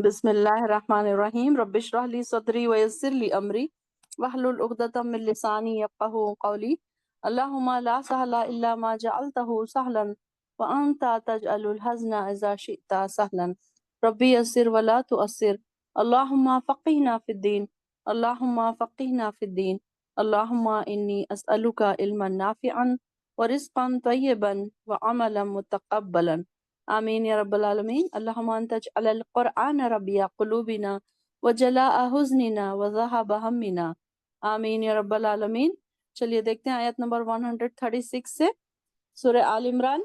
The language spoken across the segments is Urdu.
بسم اللہ الرحمن الرحیم رب اشرح لی صدری ویسر لی امری واحلل عقدۃ من لسانی یفقهوا قولی اللہم لا سہل الا ما جعلتہ سہلا وانت تجعل الحزن اذا شئت سہلا ربی یسر ولا تؤثر اللہم فقہنا فی الدین اللہم فقہنا فی الدین اللہم انی اسألک علما نافعا ورزقا طیبا وعملا متقبلا آمین یا رب العالمین۔ اللہم انت اجعل القرآن ربیع قلوبنا وجلاء حزننا وذہب ہمنا، آمین یا رب العالمین۔ چلیے دیکھتے ہیں آیت نمبر 136 سے سورہ آل عمران۔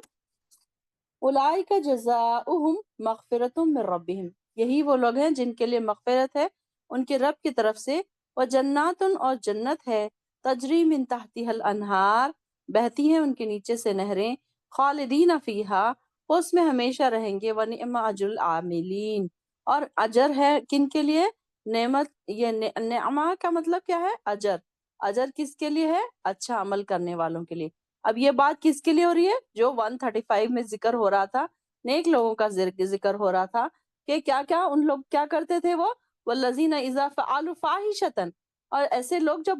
اولئک جزاؤہم مغفرۃ من ربہم، یہی وہ لوگ ہیں جن کے لیے مغفرت ہے ان کے رب کی طرف سے، وجنات اور جنت ہے، تجری من تحتها الانہار، بہتی ہیں ان کے نیچے سے نہریں، خالدین فیہا، وہ اس میں ہمیشہ رہیں گے، وَنِعْمَ أَجْرُ الْعَامِلِينَ، اور اجر ہے کن کے لیے؟ نعمت، یہ نعمہ کا مطلب کیا ہے؟ اجر۔ اجر کس کے لیے ہے؟ اچھا عمل کرنے والوں کے لیے۔ اب یہ بات کس کے لیے ہو رہی ہے؟ جو 135 میں ذکر ہو رہا تھا، نیک لوگوں کا ذکر ہو رہا تھا کہ کیا کیا ان لوگ کیا کرتے تھے، وہ وَالَّذِينَ إِذَا فَعَلُوا فَاحِشَةً، اور ایسے لوگ جب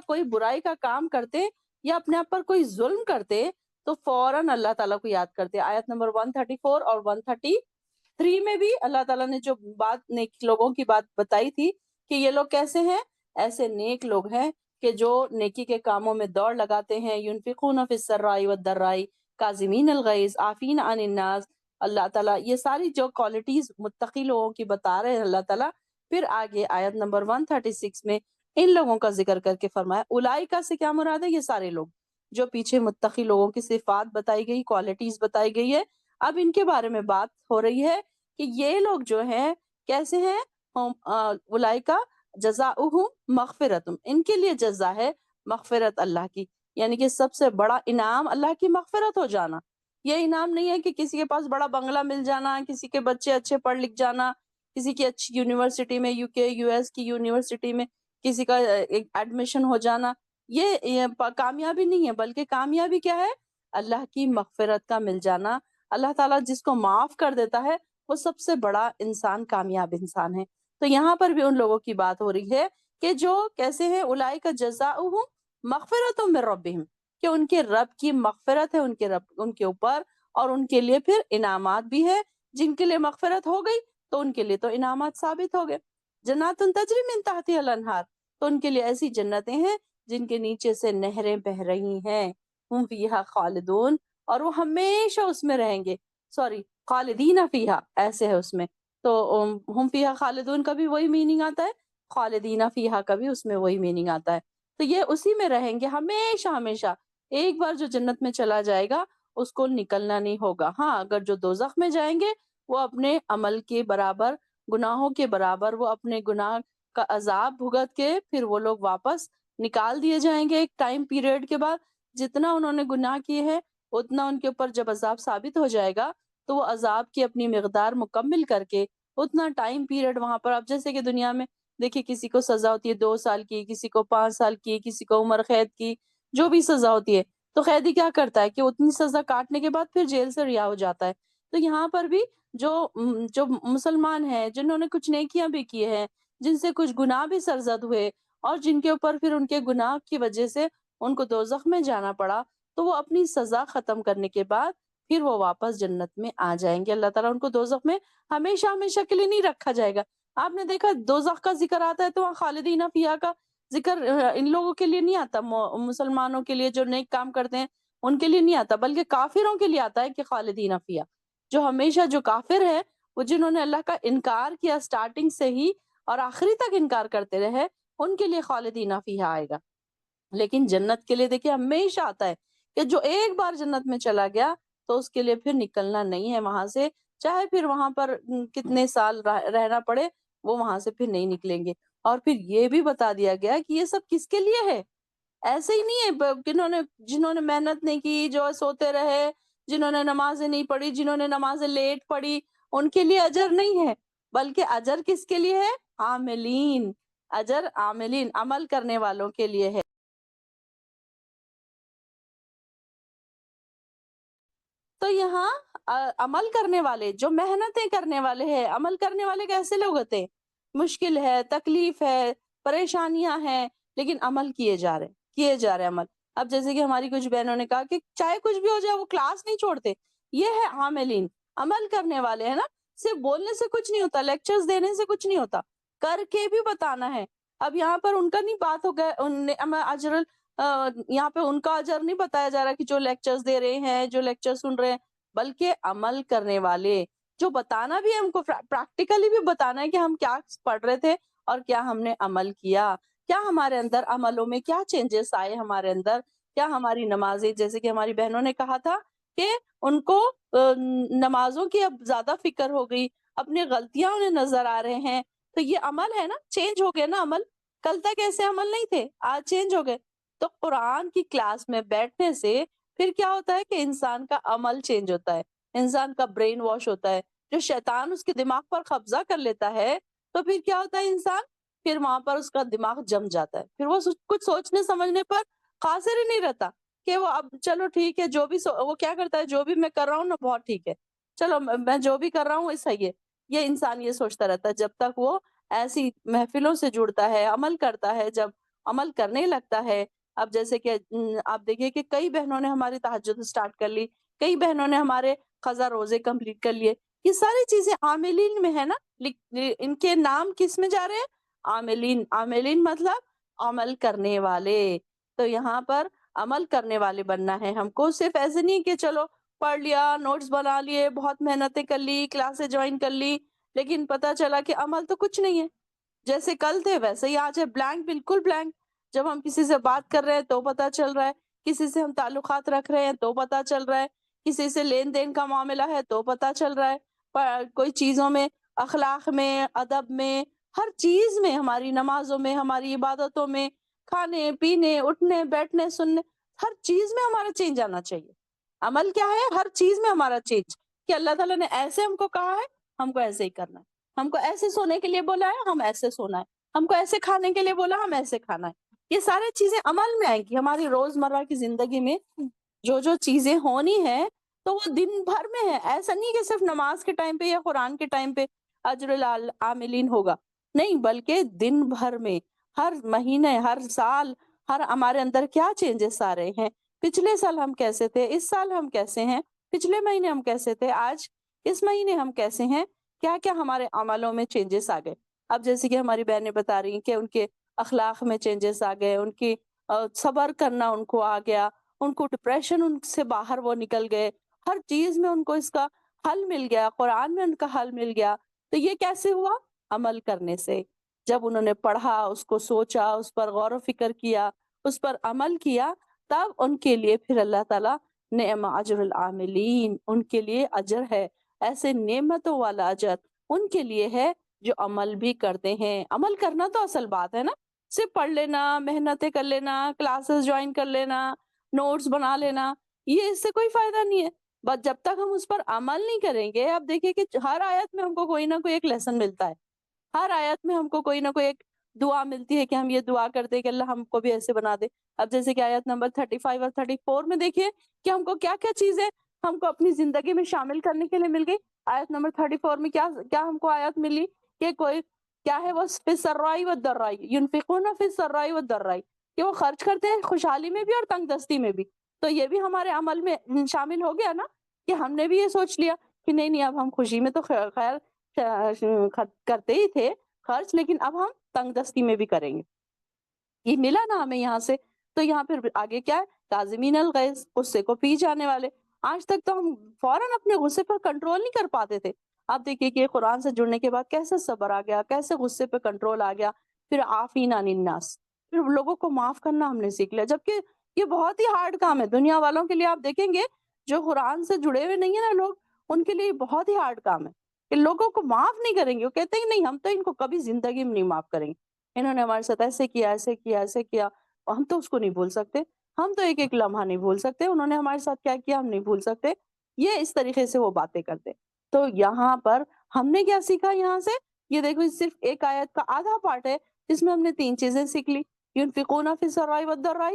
کوئی برائی کا کام کرتے یا اپنے آپ پر کوئی ظلم کرتے تو فوراً اللہ تعالیٰ کو یاد کرتے۔ آیت نمبر 134 اور 133 میں بھی اللہ تعالیٰ نے جو بات نیک لوگوں کی بات بتائی تھی کہ یہ لوگ کیسے ہیں، ایسے نیک لوگ ہیں کہ جو نیکی کے کاموں میں دوڑ لگاتے ہیں، ينفقون فی السراء والضراء کاظمین الغیظ عافین عن الناس۔ اللہ تعالیٰ یہ ساری جو کوالٹیز متقی لوگوں کی بتا رہے ہیں اللہ تعالیٰ، پھر آگے آیت نمبر 136 میں ان لوگوں کا ذکر کر کے فرمایا، اولئک سے کیا مراد ہے؟ یہ سارے لوگ جو پیچھے متقی لوگوں کی صفات بتائی گئی، کوالٹیز بتائی گئی ہے، اب ان کے بارے میں بات ہو رہی ہے کہ یہ لوگ جو ہیں کیسے ہیں؟ اولئک جزاؤہم مغفرۃ، ان کے لیے جزا ہے مغفرت اللہ کی، یعنی کہ سب سے بڑا انعام اللہ کی مغفرت ہو جانا۔ یہ انعام نہیں ہے کہ کسی کے پاس بڑا بنگلہ مل جانا، کسی کے بچے اچھے پڑھ لکھ جانا، کسی کی اچھی یونیورسٹی میں، UK US کی یونیورسٹی میں کسی کا ایڈمیشن ہو جانا، یہ کامیابی نہیں ہے، بلکہ کامیابی کیا ہے؟ اللہ کی مغفرت کا مل جانا۔ اللہ تعالیٰ جس کو معاف کر دیتا ہے وہ سب سے بڑا انسان، کامیاب انسان ہے۔ تو یہاں پر بھی ان لوگوں کی بات ہو رہی ہے کہ جو کیسے ہیں، اولئک جزاؤہم مغفرۃ من ربہم، کہ ان کے رب کی مغفرت ہے ان کے اوپر، اور ان کے لیے پھر انعامات بھی ہے۔ جن کے لیے مغفرت ہو گئی تو ان کے لیے تو انعامات ثابت ہو گئے۔ جنات تجری من تحتها الانہار، تو ان کے لیے ایسی جنتیں ہیں جن کے نیچے سے نہریں بہ رہی ہیں، ہم فیہا خالدون، اور وہ ہمیشہ اس میں رہیں گے، خالدین فیہا ایسے ہے اس میں، تو ہم فیہا خالدون کا بھی وہی میننگ آتا ہے، خالدین فیہا کا بھی اس میں وہی میننگ آتا ہے، تو یہ اسی میں رہیں گے ہمیشہ ہمیشہ۔ ایک بار جو جنت میں چلا جائے گا اس کو نکلنا نہیں ہوگا۔ ہاں، اگر جو دوزخ میں جائیں گے وہ اپنے عمل کے برابر، گناہوں کے برابر، وہ اپنے گناہ کا عذاب بھگت کے پھر وہ لوگ واپس نکال دیے جائیں گے ایک ٹائم پیریڈ کے بعد۔ جتنا انہوں نے گناہ کیے ہیں اتنا ان کے اوپر جب عذاب ثابت ہو جائے گا تو وہ عذاب کی اپنی مقدار مکمل کر کے اتنا ٹائم پیریڈ وہاں پر، اب جیسے کہ دنیا میں دیکھیے کسی کو سزا ہوتی ہے 2 سال کی، کسی کو 5 سال کی، کسی کو عمر قید کی، جو بھی سزا ہوتی ہے، تو قیدی کیا کرتا ہے کہ اتنی سزا کاٹنے کے بعد پھر جیل سے رہا ہو جاتا ہے۔ تو یہاں پر بھی جو مسلمان ہیں، جنہوں نے کچھ نیکیاں بھی کی ہیں، جن سے کچھ گناہ بھی سرزد ہوئے، اور جن کے اوپر پھر ان کے گناہ کی وجہ سے ان کو دوزخ میں جانا پڑا، تو وہ اپنی سزا ختم کرنے کے بعد پھر وہ واپس جنت میں آ جائیں گے۔ اللہ تعالیٰ ان کو دوزخ میں ہمیشہ ہمیشہ کے لیے نہیں رکھا جائے گا۔ آپ نے دیکھا دوزخ کا ذکر آتا ہے تو وہاں خالدین فیہا کا ذکر ان لوگوں کے لیے نہیں آتا، مسلمانوں کے لیے جو نیک کام کرتے ہیں ان کے لیے نہیں آتا، بلکہ کافروں کے لیے آتا ہے کہ خالدین فیہا، جو ہمیشہ جو کافر ہے، وہ جنہوں نے اللہ کا انکار کیا سٹارٹنگ سے ہی اور آخری تک انکار کرتے رہے، ان کے لیے خالدین فیہا آئے گا۔ لیکن جنت کے لیے دیکھیے ہمیشہ آتا ہے کہ جو ایک بار جنت میں چلا گیا تو اس کے لیے پھر نکلنا نہیں ہے وہاں سے، چاہے پھر وہاں پر کتنے سال رہنا پڑے، وہ وہاں سے پھر نہیں نکلیں گے۔ اور پھر یہ بھی بتا دیا گیا کہ یہ سب کس کے لیے ہے؟ ایسے ہی نہیں ہے جنہوں نے محنت نہیں کی، جو سوتے رہے، جنہوں نے نمازیں نہیں پڑھی، جنہوں نے نمازیں لیٹ پڑھی، ان کے لیے اجر نہیں ہے، بلکہ اجر کس کے لیے ہے؟ عاملین، اجر عاملین، عمل کرنے والوں کے لیے ہے۔ تو یہاں عمل کرنے والے، جو محنتیں کرنے والے ہیں، عمل کرنے والے کیسے لوگ ہوتے ہیں؟ مشکل ہے، تکلیف ہے، پریشانیاں ہیں، لیکن عمل کیے جا رہے عمل۔ اب جیسے کہ ہماری کچھ بہنوں نے کہا کہ چاہے کچھ بھی ہو جائے وہ کلاس نہیں چھوڑتے، یہ ہے عاملین، عمل کرنے والے، ہے نا؟ صرف بولنے سے کچھ نہیں ہوتا، لیکچرز دینے سے کچھ نہیں ہوتا، کر کے بھی بتانا ہے۔ اب یہاں پر ان کا نہیں بات ہو گیا، یہاں پہ ان کا اجر نہیں بتایا جا رہا کہ جو لیکچرز دے رہے ہیں، جو لیکچر سن رہے ہیں، بلکہ عمل کرنے والے، جو بتانا بھی ہے ہم کو، پریکٹیکلی بھی بتانا ہے کہ ہم کیا پڑھ رہے تھے اور کیا ہم نے عمل کیا، کیا ہمارے اندر عملوں میں کیا چینجز آئے ہمارے اندر، کیا ہماری نمازیں، جیسے کہ ہماری بہنوں نے کہا تھا کہ ان کو نمازوں کی اب زیادہ فکر ہو گئی، اپنی غلطیاں انہیں نظر آ رہے ہیں، تو یہ عمل ہے نا، چینج ہو گیا نا عمل، کل تک ایسے عمل نہیں تھے، آج چینج ہو گئے۔ تو قرآن کی کلاس میں بیٹھنے سے پھر کیا ہوتا ہے کہ انسان کا عمل چینج ہوتا ہے، انسان کا برین واش ہوتا ہے، جو شیطان اس کے دماغ پر قبضہ کر لیتا ہے تو پھر کیا ہوتا ہے انسان، پھر وہاں پر اس کا دماغ جم جاتا ہے، پھر وہ کچھ سوچنے سمجھنے پر قاصر ہی نہیں رہتا کہ وہ اب چلو ٹھیک ہے، جو بھی وہ کیا کرتا ہے، جو بھی میں کر رہا ہوں نا بہت ٹھیک ہے، چلو میں جو بھی کر رہا ہوں صحیح ہے، یہ انسان یہ سوچتا رہتا ہے جب تک وہ ایسی محفلوں سے جڑتا ہے، عمل کرتا ہے، جب عمل کرنے لگتا ہے۔ اب جیسے کہ آپ دیکھیے کہ کئی بہنوں نے ہماری تہجد سٹارٹ کر لی، کئی بہنوں نے ہمارے قضا روزے کمپلیٹ کر لیے، یہ ساری چیزیں عاملین میں ہے نا، ان کے نام کس میں جا رہے ہیں؟ عاملین، عاملین مطلب عمل کرنے والے۔ تو یہاں پر عمل کرنے والے بننا ہے ہم کو، صرف ایسے نہیں کہ چلو پڑھ لیا، نوٹس بنا لیے، بہت محنتیں کر لی، کلاسیں جوائن کر لی، لیکن پتا چلا کہ عمل تو کچھ نہیں ہے، جیسے کل تھے ویسے ہی آج ہے، بلینک، بالکل بلینک۔ جب ہم کسی سے بات کر رہے ہیں تو پتا چل رہا ہے، کسی سے ہم تعلقات رکھ رہے ہیں تو پتا چل رہا ہے، کسی سے لین دین کا معاملہ ہے تو پتا چل رہا ہے، کوئی چیزوں میں، اخلاق میں، ادب میں، ہر چیز میں، ہماری نمازوں میں، ہماری عبادتوں میں، کھانے پینے، اٹھنے بیٹھنے، سننے، ہر چیز میں ہمارا چینج آنا چاہیے۔ عمل کیا ہے؟ ہر چیز میں ہمارا چینج، کہ اللہ تعالیٰ نے ایسے ہم کو کہا ہے، ہم کو ایسے ہی کرنا ہے، ہم کو ایسے سونے کے لیے بولا ہے، ہم ایسے سونا ہے، ہم کو ایسے کھانے کے لیے بولا، ہم ایسے کھانا ہے۔ یہ سارے چیزیں عمل میں آئیں گی ہماری روزمرہ کی زندگی میں، جو چیزیں ہونی ہے تو وہ دن بھر میں ہے، ایسا نہیں کہ صرف نماز کے ٹائم پہ یا قرآن کے ٹائم پہ اجر العاملین ہوگا، نہیں، بلکہ دن بھر میں، ہر مہینے، ہر سال، ہر ہمارے اندر کیا چینجز آ رہے ہیں، پچھلے سال ہم کیسے تھے، اس سال ہم کیسے ہیں، پچھلے مہینے ہم کیسے تھے، آج اس مہینے ہم کیسے ہیں، کیا کیا ہمارے عملوں میں چینجز آ گئے۔ اب جیسے کہ ہماری بہنیں بتا رہی ہیں کہ ان کے اخلاق میں چینجز آ گئے، ان کی صبر کرنا ان کو آ گیا، ان کو ڈپریشن، ان سے باہر وہ نکل گئے، ہر چیز میں ان کو اس کا حل مل گیا، قرآن میں ان کا حل مل گیا۔ تو یہ کیسے ہوا؟ عمل کرنے سے، جب انہوں نے پڑھا، اس کو سوچا، اس پر غور و فکر کیا، اس پر عمل کیا، تب ان کے لیے پھر اللہ تعالیٰ نعم اجر العاملین، ان کے لیے اجر ہے، ایسے نعمتوں والا اجر ان کے لیے ہے جو عمل بھی کرتے ہیں۔ عمل کرنا تو اصل بات ہے نا، صرف پڑھ لینا، محنتیں کر لینا، کلاسز جوائن کر لینا، نوٹس بنا لینا، یہ اس سے کوئی فائدہ نہیں ہے، بس جب تک ہم اس پر عمل نہیں کریں گے۔ اب دیکھیے کہ ہر آیت میں ہم کو کوئی نہ کوئی ایک لیسن ملتا ہے، ہر آیت میں ہم کو کوئی نہ کوئی ایک دعا ملتی ہے کہ ہم یہ دعا کرتے ہیں کہ اللہ ہم کو بھی ایسے بنا دے۔ اب جیسے کہ آیت نمبر 35 اور 34 میں دیکھیے کہ ہم کو کیا کیا چیزیں ہم کو اپنی زندگی میں شامل کرنے کے لیے مل گئی۔ آیت نمبر 34 میں کیا کیا ہم کو آیت ملی کہ کوئی کیا ہے، وہ فی السرائی والضرائی ینفقون فی السرائی والضرائی، کہ وہ خرچ کرتے ہیں خوشحالی میں بھی اور تنگ دستی میں بھی۔ تو یہ بھی ہمارے عمل میں شامل ہو گیا نا، کہ ہم نے بھی یہ سوچ لیا کہ نہیں نہیں، اب ہم خوشی میں تو خیر کرتے ہی تھے خرچ، لیکن اب ہم تنگ دستی میں بھی کریں گے، یہ ملا نا ہمیں یہاں سے۔ تو یہاں پھر آگے کیا ہے، کاظمین الغیظ، غصے کو پی جانے والے۔ آج تک تو ہم فوراً اپنے غصے پر کنٹرول نہیں کر پاتے تھے، آپ دیکھیے کہ قرآن سے جڑنے کے بعد کیسے صبر آ گیا، کیسے غصے پہ کنٹرول آ گیا، پھر عافین عن الناس، پھر لوگوں کو معاف کرنا ہم نے سیکھ لیا، جبکہ یہ بہت ہی ہارڈ کام ہے دنیا والوں کے لیے۔ آپ دیکھیں گے جو قرآن سے جڑے ہوئے نہیں ہیں نا لوگ، ان کے لیے بہت ہی ہارڈ کام ہے کہ لوگوں کو معاف نہیں کریں گے، وہ کہتے ہیں نہیں ہم تو ان کو کبھی زندگی میں نہیں معاف کریں گے، انہوں نے ہمارے ساتھ ایسے کیا، ایسے کیا، ایسے کیا، ہم تو اس کو نہیں بھول سکتے، ہم تو ایک ایک لمحہ نہیں بھول سکتے، انہوں نے ہمارے ساتھ کیا کیا ہم نہیں بھول سکتے، یہ اس طریقے سے وہ باتیں کرتے۔ تو یہاں پر ہم نے کیا سیکھا یہاں سے؟ یہ دیکھو صرف ایک آیت کا آدھا پارٹ ہے جس میں ہم نے 3 چیزیں سیکھ لی، ينفقون فی السراء والضراء،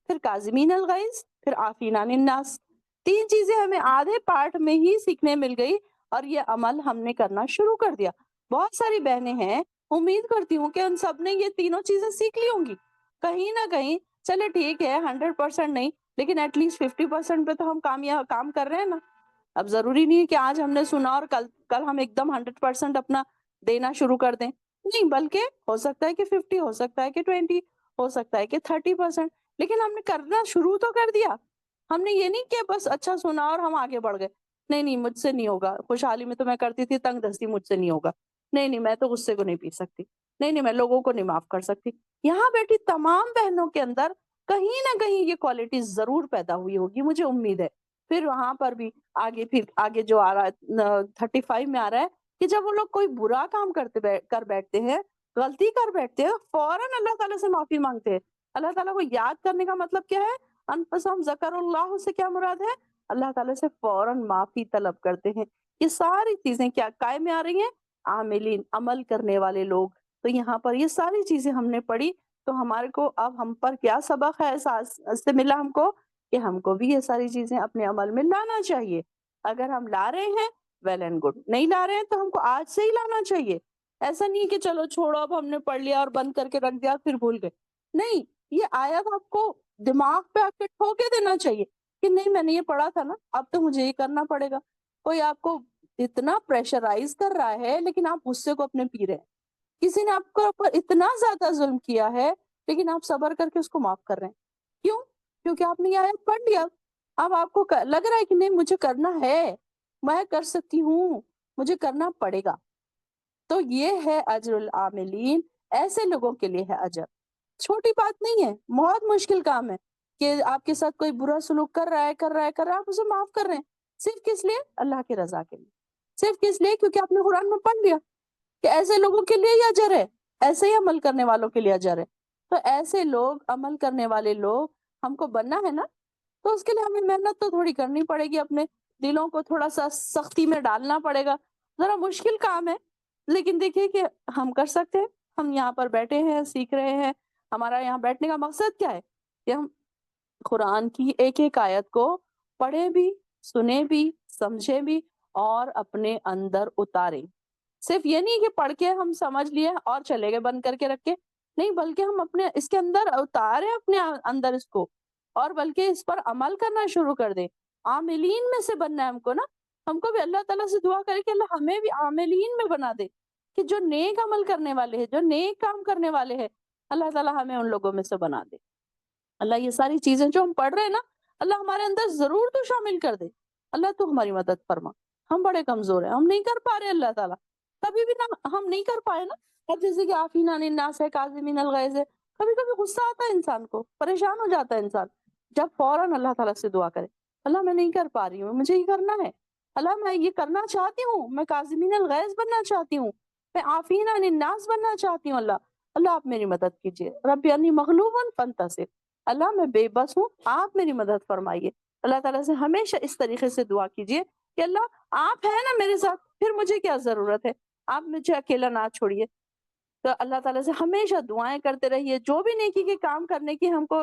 پھر کاظمین الغیظ، پھر عافین عن الناس۔ 3 چیزیں ہمیں آدھے پارٹ میں ہی سیکھنے مل گئی اور یہ عمل ہم نے کرنا شروع کر دیا. بہت ساری بہنیں ہیں، امید کرتی ہوں کہ ان سب نے یہ تینوں چیزیں سیکھ لی ہوں گی کہیں نہ کہیں. چلے ٹھیک ہے 100% نہیں لیکن ایٹ لیسٹ 50% پہ تو ہم کام کر رہے ہیں نا. اب ضروری نہیں ہے کہ آج ہم نے سنا اور کل ہم ایک دم 100% اپنا دینا شروع کر دیں. نہیں، بلکہ ہو سکتا ہے کہ 50، ہو سکتا ہے کہ 20، ہو سکتا ہے کہ 30%، لیکن ہم نے کرنا شروع تو کر دیا. ہم نے یہ نہیں کہ بس اچھا سنا اور ہم آگے بڑھ گئے. نہیں نہیں، مجھ سے نہیں ہوگا. خوشحالی میں تو میں کرتی تھی تنگ دستی، مجھ سے نہیں ہوگا. نہیں نہیں، میں تو غصے کو نہیں پی سکتی. نہیں نہیں، میں لوگوں کو نہیں معاف کر سکتی. یہاں بیٹھی تمام بہنوں کے اندر کہیں نہ کہیں یہ کوالٹیز ضرور پیدا ہوئی ہوگی، مجھے امید ہے. پھر وہاں پر بھی آگے جو آ رہا ہے 35 میں آ رہا ہے کہ جب وہ لوگ کوئی برا کام کر بیٹھتے ہیں، غلطی کر بیٹھتے ہیں، فوراً اللہ تعالیٰ سے معافی مانگتے ہیں. اللہ تعالیٰ کو یاد کرنے کا مطلب کیا ہے؟ انفسہم ذکر اللہ سے کیا مراد ہے؟ اللہ تعالیٰ سے فوراً معافی طلب کرتے ہیں. یہ ساری چیزیں کیا قائم میں آ رہی ہیں؟ عاملین، عمل کرنے والے لوگ. تو یہاں پر یہ ساری چیزیں ہم نے پڑھی تو ہمارے کو اب ہم پر کیا سبق ہے سے ملا ہم کو کہ ہم کو بھی یہ ساری چیزیں اپنے عمل میں لانا چاہیے. اگر ہم لا رہے ہیں ویل اینڈ گڈ، نہیں لا رہے ہیں تو ہم کو آج سے ہی لانا چاہیے. ایسا نہیں کہ چلو چھوڑو اب ہم نے پڑھ لیا اور بند کر کے رکھ دیا پھر بھول گئے. نہیں، یہ آیت آپ کو دماغ پہ آ کے ٹھوکے دینا چاہیے کہ نہیں، میں نے یہ پڑھا تھا نا، اب تو مجھے یہ کرنا پڑے گا. کوئی آپ کو اتنا پریشرائز کر رہا ہے لیکن آپ غصے کو اپنے پی رہے ہیں. کسی نے آپ کو اوپر اتنا زیادہ ظلم کیا ہے لیکن آپ صبر کر کے اس کو معاف کر رہے ہیں. کیوں؟ کیونکہ آپ نے یہ آیت پڑھ لیا. اب آپ کو لگ رہا ہے کہ نہیں مجھے کرنا ہے، میں کر سکتی ہوں، مجھے کرنا پڑے گا. تو یہ ہے اجر العاملین. ایسے لوگوں کے لیے ہے اجر. چھوٹی بات نہیں ہے، بہت مشکل کام ہے کہ آپ کے ساتھ کوئی برا سلوک کر رہا ہے آپ اسے معاف کر رہے ہیں. صرف کس لیے؟ اللہ کی رضا کے لیے. صرف کس لیے؟ کیونکہ آپ نے قرآن میں پڑھ لیا کہ ایسے لوگوں کے لیے یہ اجر ہے، ایسے ہی عمل کرنے والوں کے لیے اجر ہے. تو ایسے لوگ، عمل کرنے والے لوگ ہم کو بننا ہے نا. تو اس کے لیے ہمیں محنت تو تھوڑی کرنی پڑے گی، اپنے دلوں کو تھوڑا سا سختی میں ڈالنا پڑے گا. ذرا مشکل کام ہے لیکن دیکھیے کہ ہم کر سکتے ہیں. ہم یہاں پر بیٹھے ہیں، سیکھ رہے ہیں. ہمارا یہاں بیٹھنے کا مقصد کیا ہے؟ کہ ہم قرآن کی ایک ایک آیت کو پڑھیں بھی، سنیں بھی، سمجھیں بھی اور اپنے اندر اتاریں. صرف یہ نہیں کہ پڑھ کے ہم سمجھ لیے اور چلے گئے بند کر کے رکھ کے، نہیں، بلکہ ہم اپنے اس کے اندر اتاریں، اپنے اندر اس کو، اور بلکہ اس پر عمل کرنا شروع کر دیں. عاملین میں سے بننا ہے ہم کو نا. ہم کو بھی اللہ تعالیٰ سے دعا کرے کہ اللہ ہمیں بھی عاملین میں بنا دے، کہ جو نیک عمل کرنے والے ہیں، جو نیک کام کرنے والے ہیں، اللہ تعالیٰ ہمیں ان لوگوں میں سے بنا دے. اللہ یہ ساری چیزیں جو ہم پڑھ رہے ہیں نا، اللہ ہمارے اندر ضرور تو شامل کر دے. اللہ تو ہماری مدد فرما. ہم بڑے کمزور ہیں، ہم نہیں کر پا رہے. اللہ تعالیٰ کبھی بھی نہ ہم نہیں کر پائے نا. اب جیسے کہ عافین عن الناس ہے، کاظمین الغیظ ہے، کبھی کبھی غصہ آتا ہے انسان کو، پریشان ہو جاتا ہے انسان. جب فوراً اللہ تعالیٰ سے دعا کرے، اللہ میں نہیں کر پا رہی ہوں، مجھے یہ کرنا ہے. اللہ میں یہ کرنا چاہتی ہوں، میں کاظمین الغیظ بننا چاہتی ہوں، میں عافین عن الناس بننا چاہتی ہوں. اللہ آپ میری مدد کیجیے. رب انی مغلوب فانتصر. اللہ میں بے بس ہوں، آپ میری مدد فرمائیے. اللہ تعالیٰ سے ہمیشہ اس طریقے سے دعا کیجیے کہ اللہ آپ ہیں نا میرے ساتھ، پھر مجھے کیا ضرورت ہے، آپ مجھے اکیلا نہ چھوڑیے. تو اللہ تعالیٰ سے ہمیشہ دعائیں کرتے رہیے. جو بھی نیکی کے کام کرنے کی ہم کو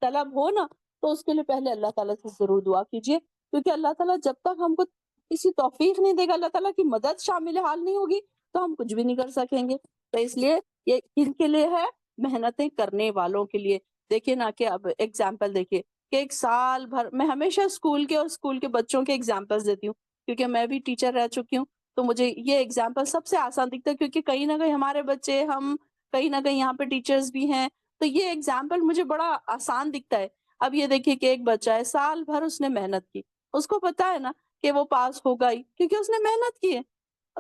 طلب ہو نا، تو اس کے لیے پہلے اللہ تعالیٰ سے ضرور دعا کیجیے. کیونکہ اللہ تعالیٰ جب تک ہم کو کسی توفیق نہیں دے گا، اللہ تعالیٰ کی مدد شامل حال نہیں ہوگی، تو ہم کچھ بھی نہیں کر سکیں گے. تو اس لیے یہ ان کے لیے ہے، محنتیں کرنے والوں کے لیے. دیکھیے نا کہ اب ایگزامپل دیکھیے کہ ایک سال بھر میں ہمیشہ اسکول کے اور اسکول کے بچوں کے ایگزامپلس دیتی ہوں، کیونکہ میں بھی ٹیچر رہ چکی ہوں. تو مجھے یہ ایگزامپل سب سے آسان دکھتا ہے، کیونکہ کہیں نہ کہیں ہمارے بچے، ہم کہیں نہ کہیں یہاں پہ ٹیچرز بھی ہیں. تو یہ ایگزامپل مجھے بڑا آسان دکھتا ہے. اب یہ دیکھیے کہ ایک بچہ ہے، سال بھر اس نے محنت کی، اس کو پتا ہے نا کہ وہ پاس ہوگا ہی کیونکہ اس نے محنت کی ہے.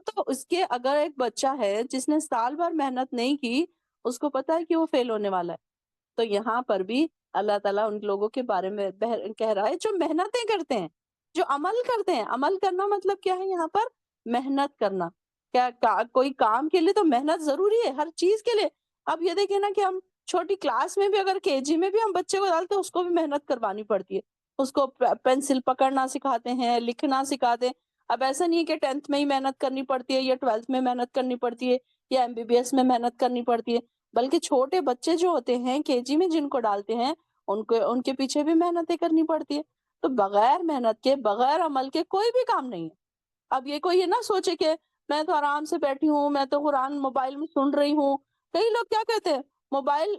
تو اس کے اگر ایک بچہ ہے جس نے سال بھر محنت نہیں کی، اس کو پتا ہے کہ وہ فیل ہونے والا ہے. تو یہاں پر بھی اللہ تعالیٰ ان لوگوں کے بارے میں کہہ رہا ہے جو محنتیں کرتے ہیں، جو عمل کرتے ہیں. عمل کرنا مطلب کیا ہے یہاں پر؟ محنت کرنا. کوئی کام کے لیے تو محنت ضروری ہے، ہر چیز کے لیے. اب یہ دیکھیں نا کہ ہم چھوٹی کلاس میں بھی، اگر KG میں بھی ہم بچے کو ڈالتے ہیں، اس کو بھی محنت کروانی پڑتی ہے. اس کو پینسل پکڑنا سکھاتے ہیں، لکھنا سکھاتے ہیں. اب ایسا نہیں ہے کہ 10th میں ہی محنت کرنی پڑتی ہے یا 12th میں محنت کرنی پڑتی ہے یا MBBS میں محنت کرنی پڑتی ہے. بلکہ چھوٹے بچے جو ہوتے ہیں KG میں جن کو ڈالتے ہیں، ان کے پیچھے بھی محنتیں کرنی پڑتی ہے. تو بغیر محنت کے، بغیر عمل کے کوئی بھی کام نہیں ہے۔ اب یہ کوئی یہ نہ سوچے کہ میں تو آرام سے بیٹھی ہوں، میں تو قرآن موبائل میں سن رہی ہوں۔ کئی لوگ کیا کہتے ہیں، موبائل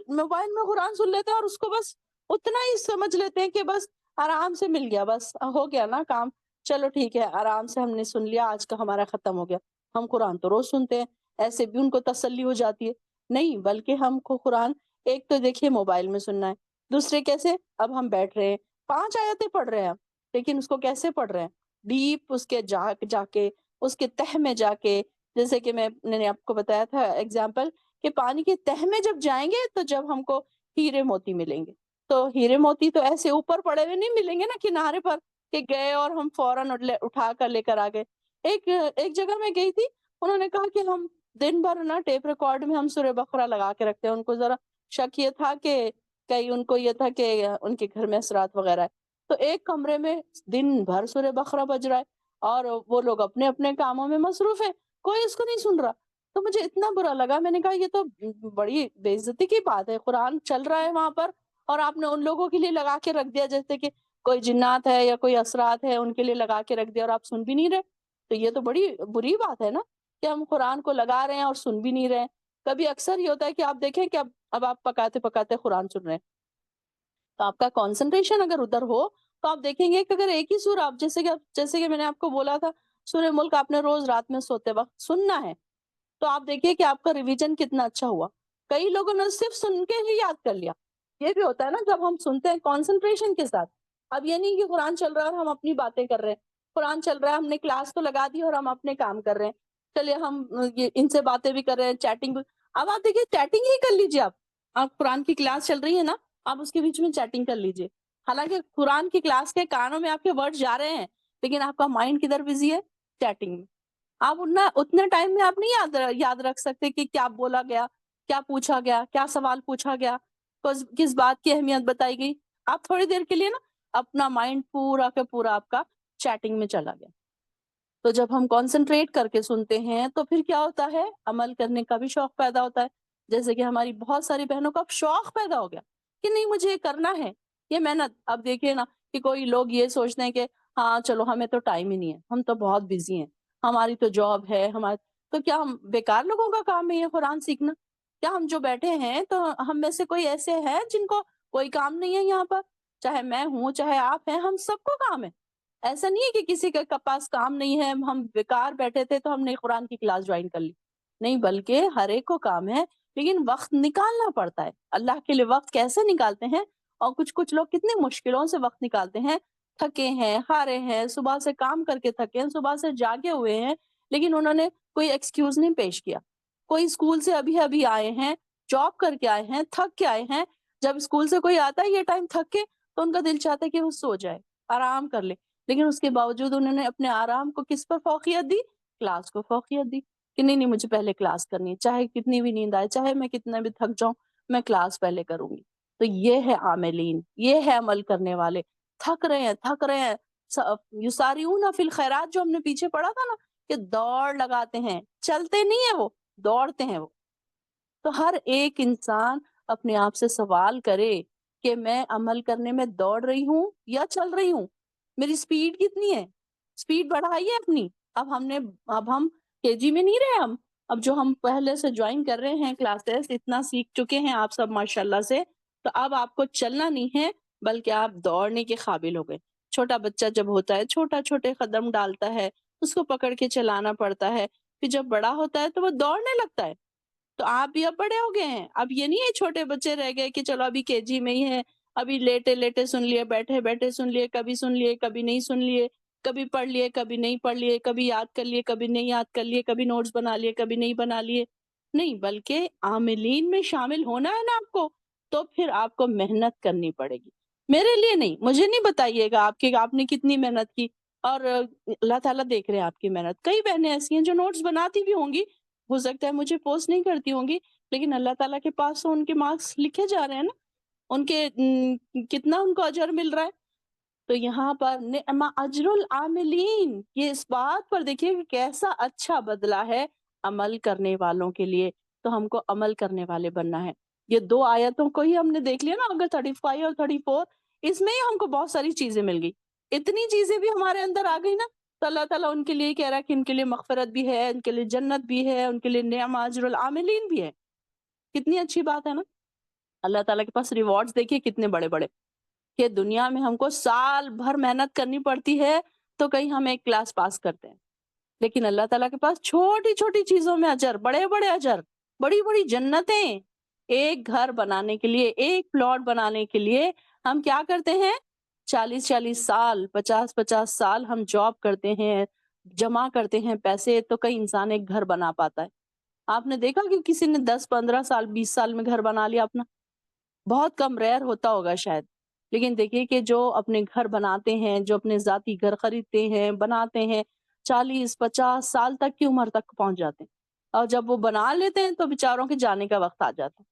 میں قرآن سن لیتے ہیں اور اس کو بس اتنا ہی سمجھ لیتے ہیں کہ بس آرام سے مل گیا، بس ہو گیا نا کام، چلو ٹھیک ہے آرام سے ہم نے سن لیا، آج کا ہمارا ختم ہو گیا۔ ہم قرآن تو روز سنتے ہیں، ایسے بھی ان کو تسلی ہو جاتی ہے۔ نہیں، بلکہ ہم کو قرآن ایک تو دیکھیے موبائل میں سننا ہے، دوسرے کیسے، اب ہم بیٹھ رہے ہیں 5 آیتیں پڑھ رہے ہیں، لیکن اس کو کیسے پڑھ رہے ہیں، ڈیپ اس کے جا کے اس کے تہ میں جا کے، جیسے کہ میں نے آپ کو بتایا تھا ایگزامپل کہ پانی کے تہ میں جب جائیں گے تو جب ہم کو ہیرے موتی ملیں گے، تو ہیرے موتی تو ایسے اوپر پڑے ہوئے نہیں ملیں گے نا کنارے پر کہ گئے اور ہم فوراً اٹھا کر لے کر آ گئے۔ ایک جگہ میں گئی تھی، انہوں نے کہا کہ ہم دن بھر نا ٹیپ ریکارڈ میں ہم سورہ بقرہ لگا کے رکھتے ہیں۔ ان کو ذرا شک یہ تھا کہ کہیں ان کو یہ تھا کہ ان کے گھر میں اثرات وغیرہ ہے، تو ایک کمرے میں دن بھر سورہ بقرہ بج رہا ہے اور وہ لوگ اپنے اپنے کاموں میں مصروف ہیں، کوئی اس کو نہیں سن رہا۔ تو مجھے اتنا برا لگا، میں نے کہا یہ تو بڑی بے عزتی کی بات ہے، قرآن چل رہا ہے وہاں پر اور آپ نے ان لوگوں کے لیے لگا کے رکھ دیا جیسے کہ کوئی جنات ہے یا کوئی اثرات ہے ان کے لیے لگا کے رکھ دیا اور آپ سن بھی نہیں رہے۔ تو یہ تو بڑی بری بات ہے نا کہ ہم قرآن کو لگا رہے ہیں اور سن بھی نہیں رہے ہیں۔ کبھی اکثر یہ ہوتا ہے کہ آپ دیکھیں کہ اب آپ پکاتے پکاتے قرآن سن رہے ہیں، تو آپ کا کانسنٹریشن اگر ادھر ہو تو آپ دیکھیں گے کہ اگر ایک ہی سورہ آپ جیسے کہ میں نے آپ کو بولا تھا سورہ ملک آپ نے روز رات میں سوتے وقت سننا ہے، تو آپ دیکھیے کہ آپ کا ریویژن کتنا اچھا ہوا۔ کئی لوگوں نے صرف سن کے ہی یاد کر لیا۔ یہ بھی ہوتا ہے نا جب ہم سنتے ہیں کانسنٹریشن کے ساتھ، اب یہ نہیں کہ قرآن چل رہا ہے اور ہم اپنی باتیں کر رہے ہیں، قرآن چل رہا ہے ہم نے کلاس تو لگا دی اور ہم اپنے کام کر رہے ہیں، چلیے ہم ان سے باتیں بھی کر رہے ہیں، چیٹنگ بھی۔ اب آپ دیکھیے چیٹنگ ہی کر لیجیے، آپ قرآن کی کلاس چل رہی ہے نا، آپ اس کے بیچ میں چیٹنگ کر لیجیے، حالانکہ قرآن کی کلاس کے کانوں میں آپ کے ورڈ جا رہے ہیں لیکن آپ کا مائنڈ کدھر بزی ہے، چیٹنگ میں۔ آپ اتنے ٹائم میں آپ نہیں یاد رکھ سکتے کہ کیا بولا گیا، کیا پوچھا گیا، کیا سوال پوچھا گیا، کس بات کی اہمیت بتائی گئی۔ آپ تھوڑی دیر کے لیے نا اپنا مائنڈ پورا کا پورا آپ کا چیٹنگ میں چلا گیا۔ تو جب ہم کانسنٹریٹ کر کے سنتے ہیں تو پھر کیا ہوتا ہے، عمل کرنے کا بھی شوق پیدا ہوتا ہے، جیسے کہ ہماری بہت ساری بہنوں کا شوق پیدا ہو گیا کہ نہیں مجھے یہ کرنا ہے، یہ محنت۔ اب دیکھیے نا کہ کوئی لوگ یہ سوچتے ہیں کہ ہاں چلو ہمیں تو ٹائم ہی نہیں ہے، ہم تو بہت بزی ہیں، ہماری تو جاب ہے، تو کیا ہم بیکار لوگوں کا کام ہے یہ قرآن سیکھنا؟ کیا ہم جو بیٹھے ہیں تو ہم میں سے کوئی ایسے ہیں جن کو کوئی کام نہیں ہے یہاں پر؟ چاہے میں ہوں چاہے آپ ہیں، ہم سب کو کام ہے۔ ایسا نہیں ہے کہ کسی کے پاس کام نہیں ہے، ہم بیکار بیٹھے تھے تو ہم نے قرآن کی کلاس جوائن کر لی، نہیں، بلکہ ہر ایک کو کام ہے، لیکن وقت نکالنا پڑتا ہے۔ اللہ کے لیے وقت کیسے نکالتے ہیں، اور کچھ لوگ کتنی مشکلوں سے وقت نکالتے ہیں، تھکے ہیں، ہارے ہیں، صبح سے کام کر کے تھکے ہیں، صبح سے جاگے ہوئے ہیں، لیکن انہوں نے کوئی ایکسکیوز نہیں پیش کیا۔ کوئی اسکول سے ابھی آئے ہیں، جاب کر کے آئے ہیں، تھک کے آئے ہیں، جب اسکول سے کوئی آتا ہے یہ ٹائم تھک کے تو ان کا دل چاہتا ہے کہ وہ سو جائے، آرام کر لے، لیکن اس کے باوجود انہوں نے اپنے آرام کو کس پر فوقیت دی؟ کلاس کو فوقیت دی کہ نہیں مجھے پہلے کلاس کرنی ہے، چاہے کتنی بھی نیند آئے، چاہے میں کتنا بھی تھک جاؤں، میں کلاس پہلے کروں گی۔ تو یہ ہے عاملین، یہ ہے عمل کرنے والے، تھک رہے ہیں، یساریون فی الخیرات جو ہم نے پیچھے پڑھا تھا نا کہ دوڑ لگاتے ہیں، چلتے نہیں ہیں وہ، دوڑتے ہیں وہ۔ تو ہر ایک انسان اپنے آپ سے سوال کرے کہ میں عمل کرنے میں دوڑ رہی ہوں یا چل رہی ہوں، میری سپیڈ کتنی ہے، سپیڈ بڑھائیے اپنی۔ اب ہم کے جی میں نہیں رہے، اب جو ہم پہلے سے جوائن کر رہے ہیں کلاسز، اتنا سیکھ چکے ہیں آپ سب ماشاءاللہ سے، تو اب آپ کو چلنا نہیں ہے بلکہ آپ دوڑنے کے قابل ہو گئے۔ چھوٹا بچہ جب ہوتا ہے چھوٹے قدم ڈالتا ہے، اس کو پکڑ کے چلانا پڑتا ہے، پھر جب بڑا ہوتا ہے تو وہ دوڑنے لگتا ہے۔ تو آپ بھی اب بڑے ہو گئے ہیں، اب یہ نہیں ہے چھوٹے بچے رہ گئے کہ چلو ابھی کے جی میں ہی ہے، ابھی لیٹے لیٹے سن لیے، بیٹھے بیٹھے سن لیے، کبھی نہیں سن لیے، کبھی پڑھ لیے، کبھی نہیں پڑھ لیے، کبھی یاد کر لیے، کبھی نہیں یاد کر لیے، کبھی نوٹس بنا لیے، کبھی نہیں بنا لیے۔ نہیں، بلکہ عاملین میں شامل ہونا ہے نا آپ کو، تو پھر آپ کو محنت کرنی پڑے گی۔ میرے لیے نہیں، مجھے نہیں بتائیے گا آپ نے کتنی محنت کی، اور اللہ تعالیٰ دیکھ رہے ہیں آپ کی محنت۔ کئی بہنیں ایسی ہیں جو نوٹس بناتی بھی ہوں گی، ہو سکتا ہے مجھے پوسٹ نہیں کرتی ہوں گی، لیکن اللہ تعالیٰ کے پاس تو ان کے مارکس لکھے جا رہے ہیں نا، ان کے کتنا ان کو اجر مل رہا ہے۔ تو یہاں پر نعم اجر العاملین، یہ اس بات پر دیکھیے کہ کیسا اچھا بدلہ ہے عمل کرنے والوں کے لیے۔ تو ہم کو عمل کرنے والے بننا ہے۔ یہ 2 آیتوں کو ہی ہم نے دیکھ لیا نا، اگر 35 اور 34، اس میں ہی ہم کو بہت ساری چیزیں مل گئی۔ اتنی چیزیں بھی ہمارے اندر آ گئی نا، تو اللہ تعالیٰ ان کے لیے کہہ رہا ہے کہ ان کے لیے مغفرت بھی ہے، ان کے لیے جنت بھی ہے، ان کے لیے نعم اجر العاملین بھی ہے۔ کتنی اچھی بات ہے نا۔ اللہ تعالیٰ کے پاس ریوارڈز دیکھیے کتنے بڑے بڑے، کہ دنیا میں ہم کو سال بھر محنت کرنی پڑتی ہے تو کہیں ہم ایک کلاس پاس کرتے ہیں، لیکن اللہ تعالیٰ کے پاس چھوٹی چھوٹی چیزوں میں اجر، بڑے بڑے اجر، بڑی بڑی جنتیں۔ ایک گھر بنانے کے لیے، ایک پلاٹ بنانے کے لیے ہم کیا کرتے ہیں؟ 40 40 سال، 50 50 سال ہم جاب کرتے ہیں، جمع کرتے ہیں پیسے، تو کئی انسان ایک گھر بنا پاتا ہے۔ آپ نے دیکھا کہ کسی نے 10 15 سال 20 سال میں گھر بنا لیا اپنا؟ بہت کم، ریئر ہوتا ہوگا شاید۔ لیکن دیکھیے کہ جو اپنے گھر بناتے ہیں، جو اپنے ذاتی گھر خریدتے ہیں، بناتے ہیں، 40 50 سال تک کی عمر تک پہنچ جاتے ہیں، اور جب وہ بنا لیتے ہیں تو بیچاروں کے جانے کا وقت آ جاتا ہے۔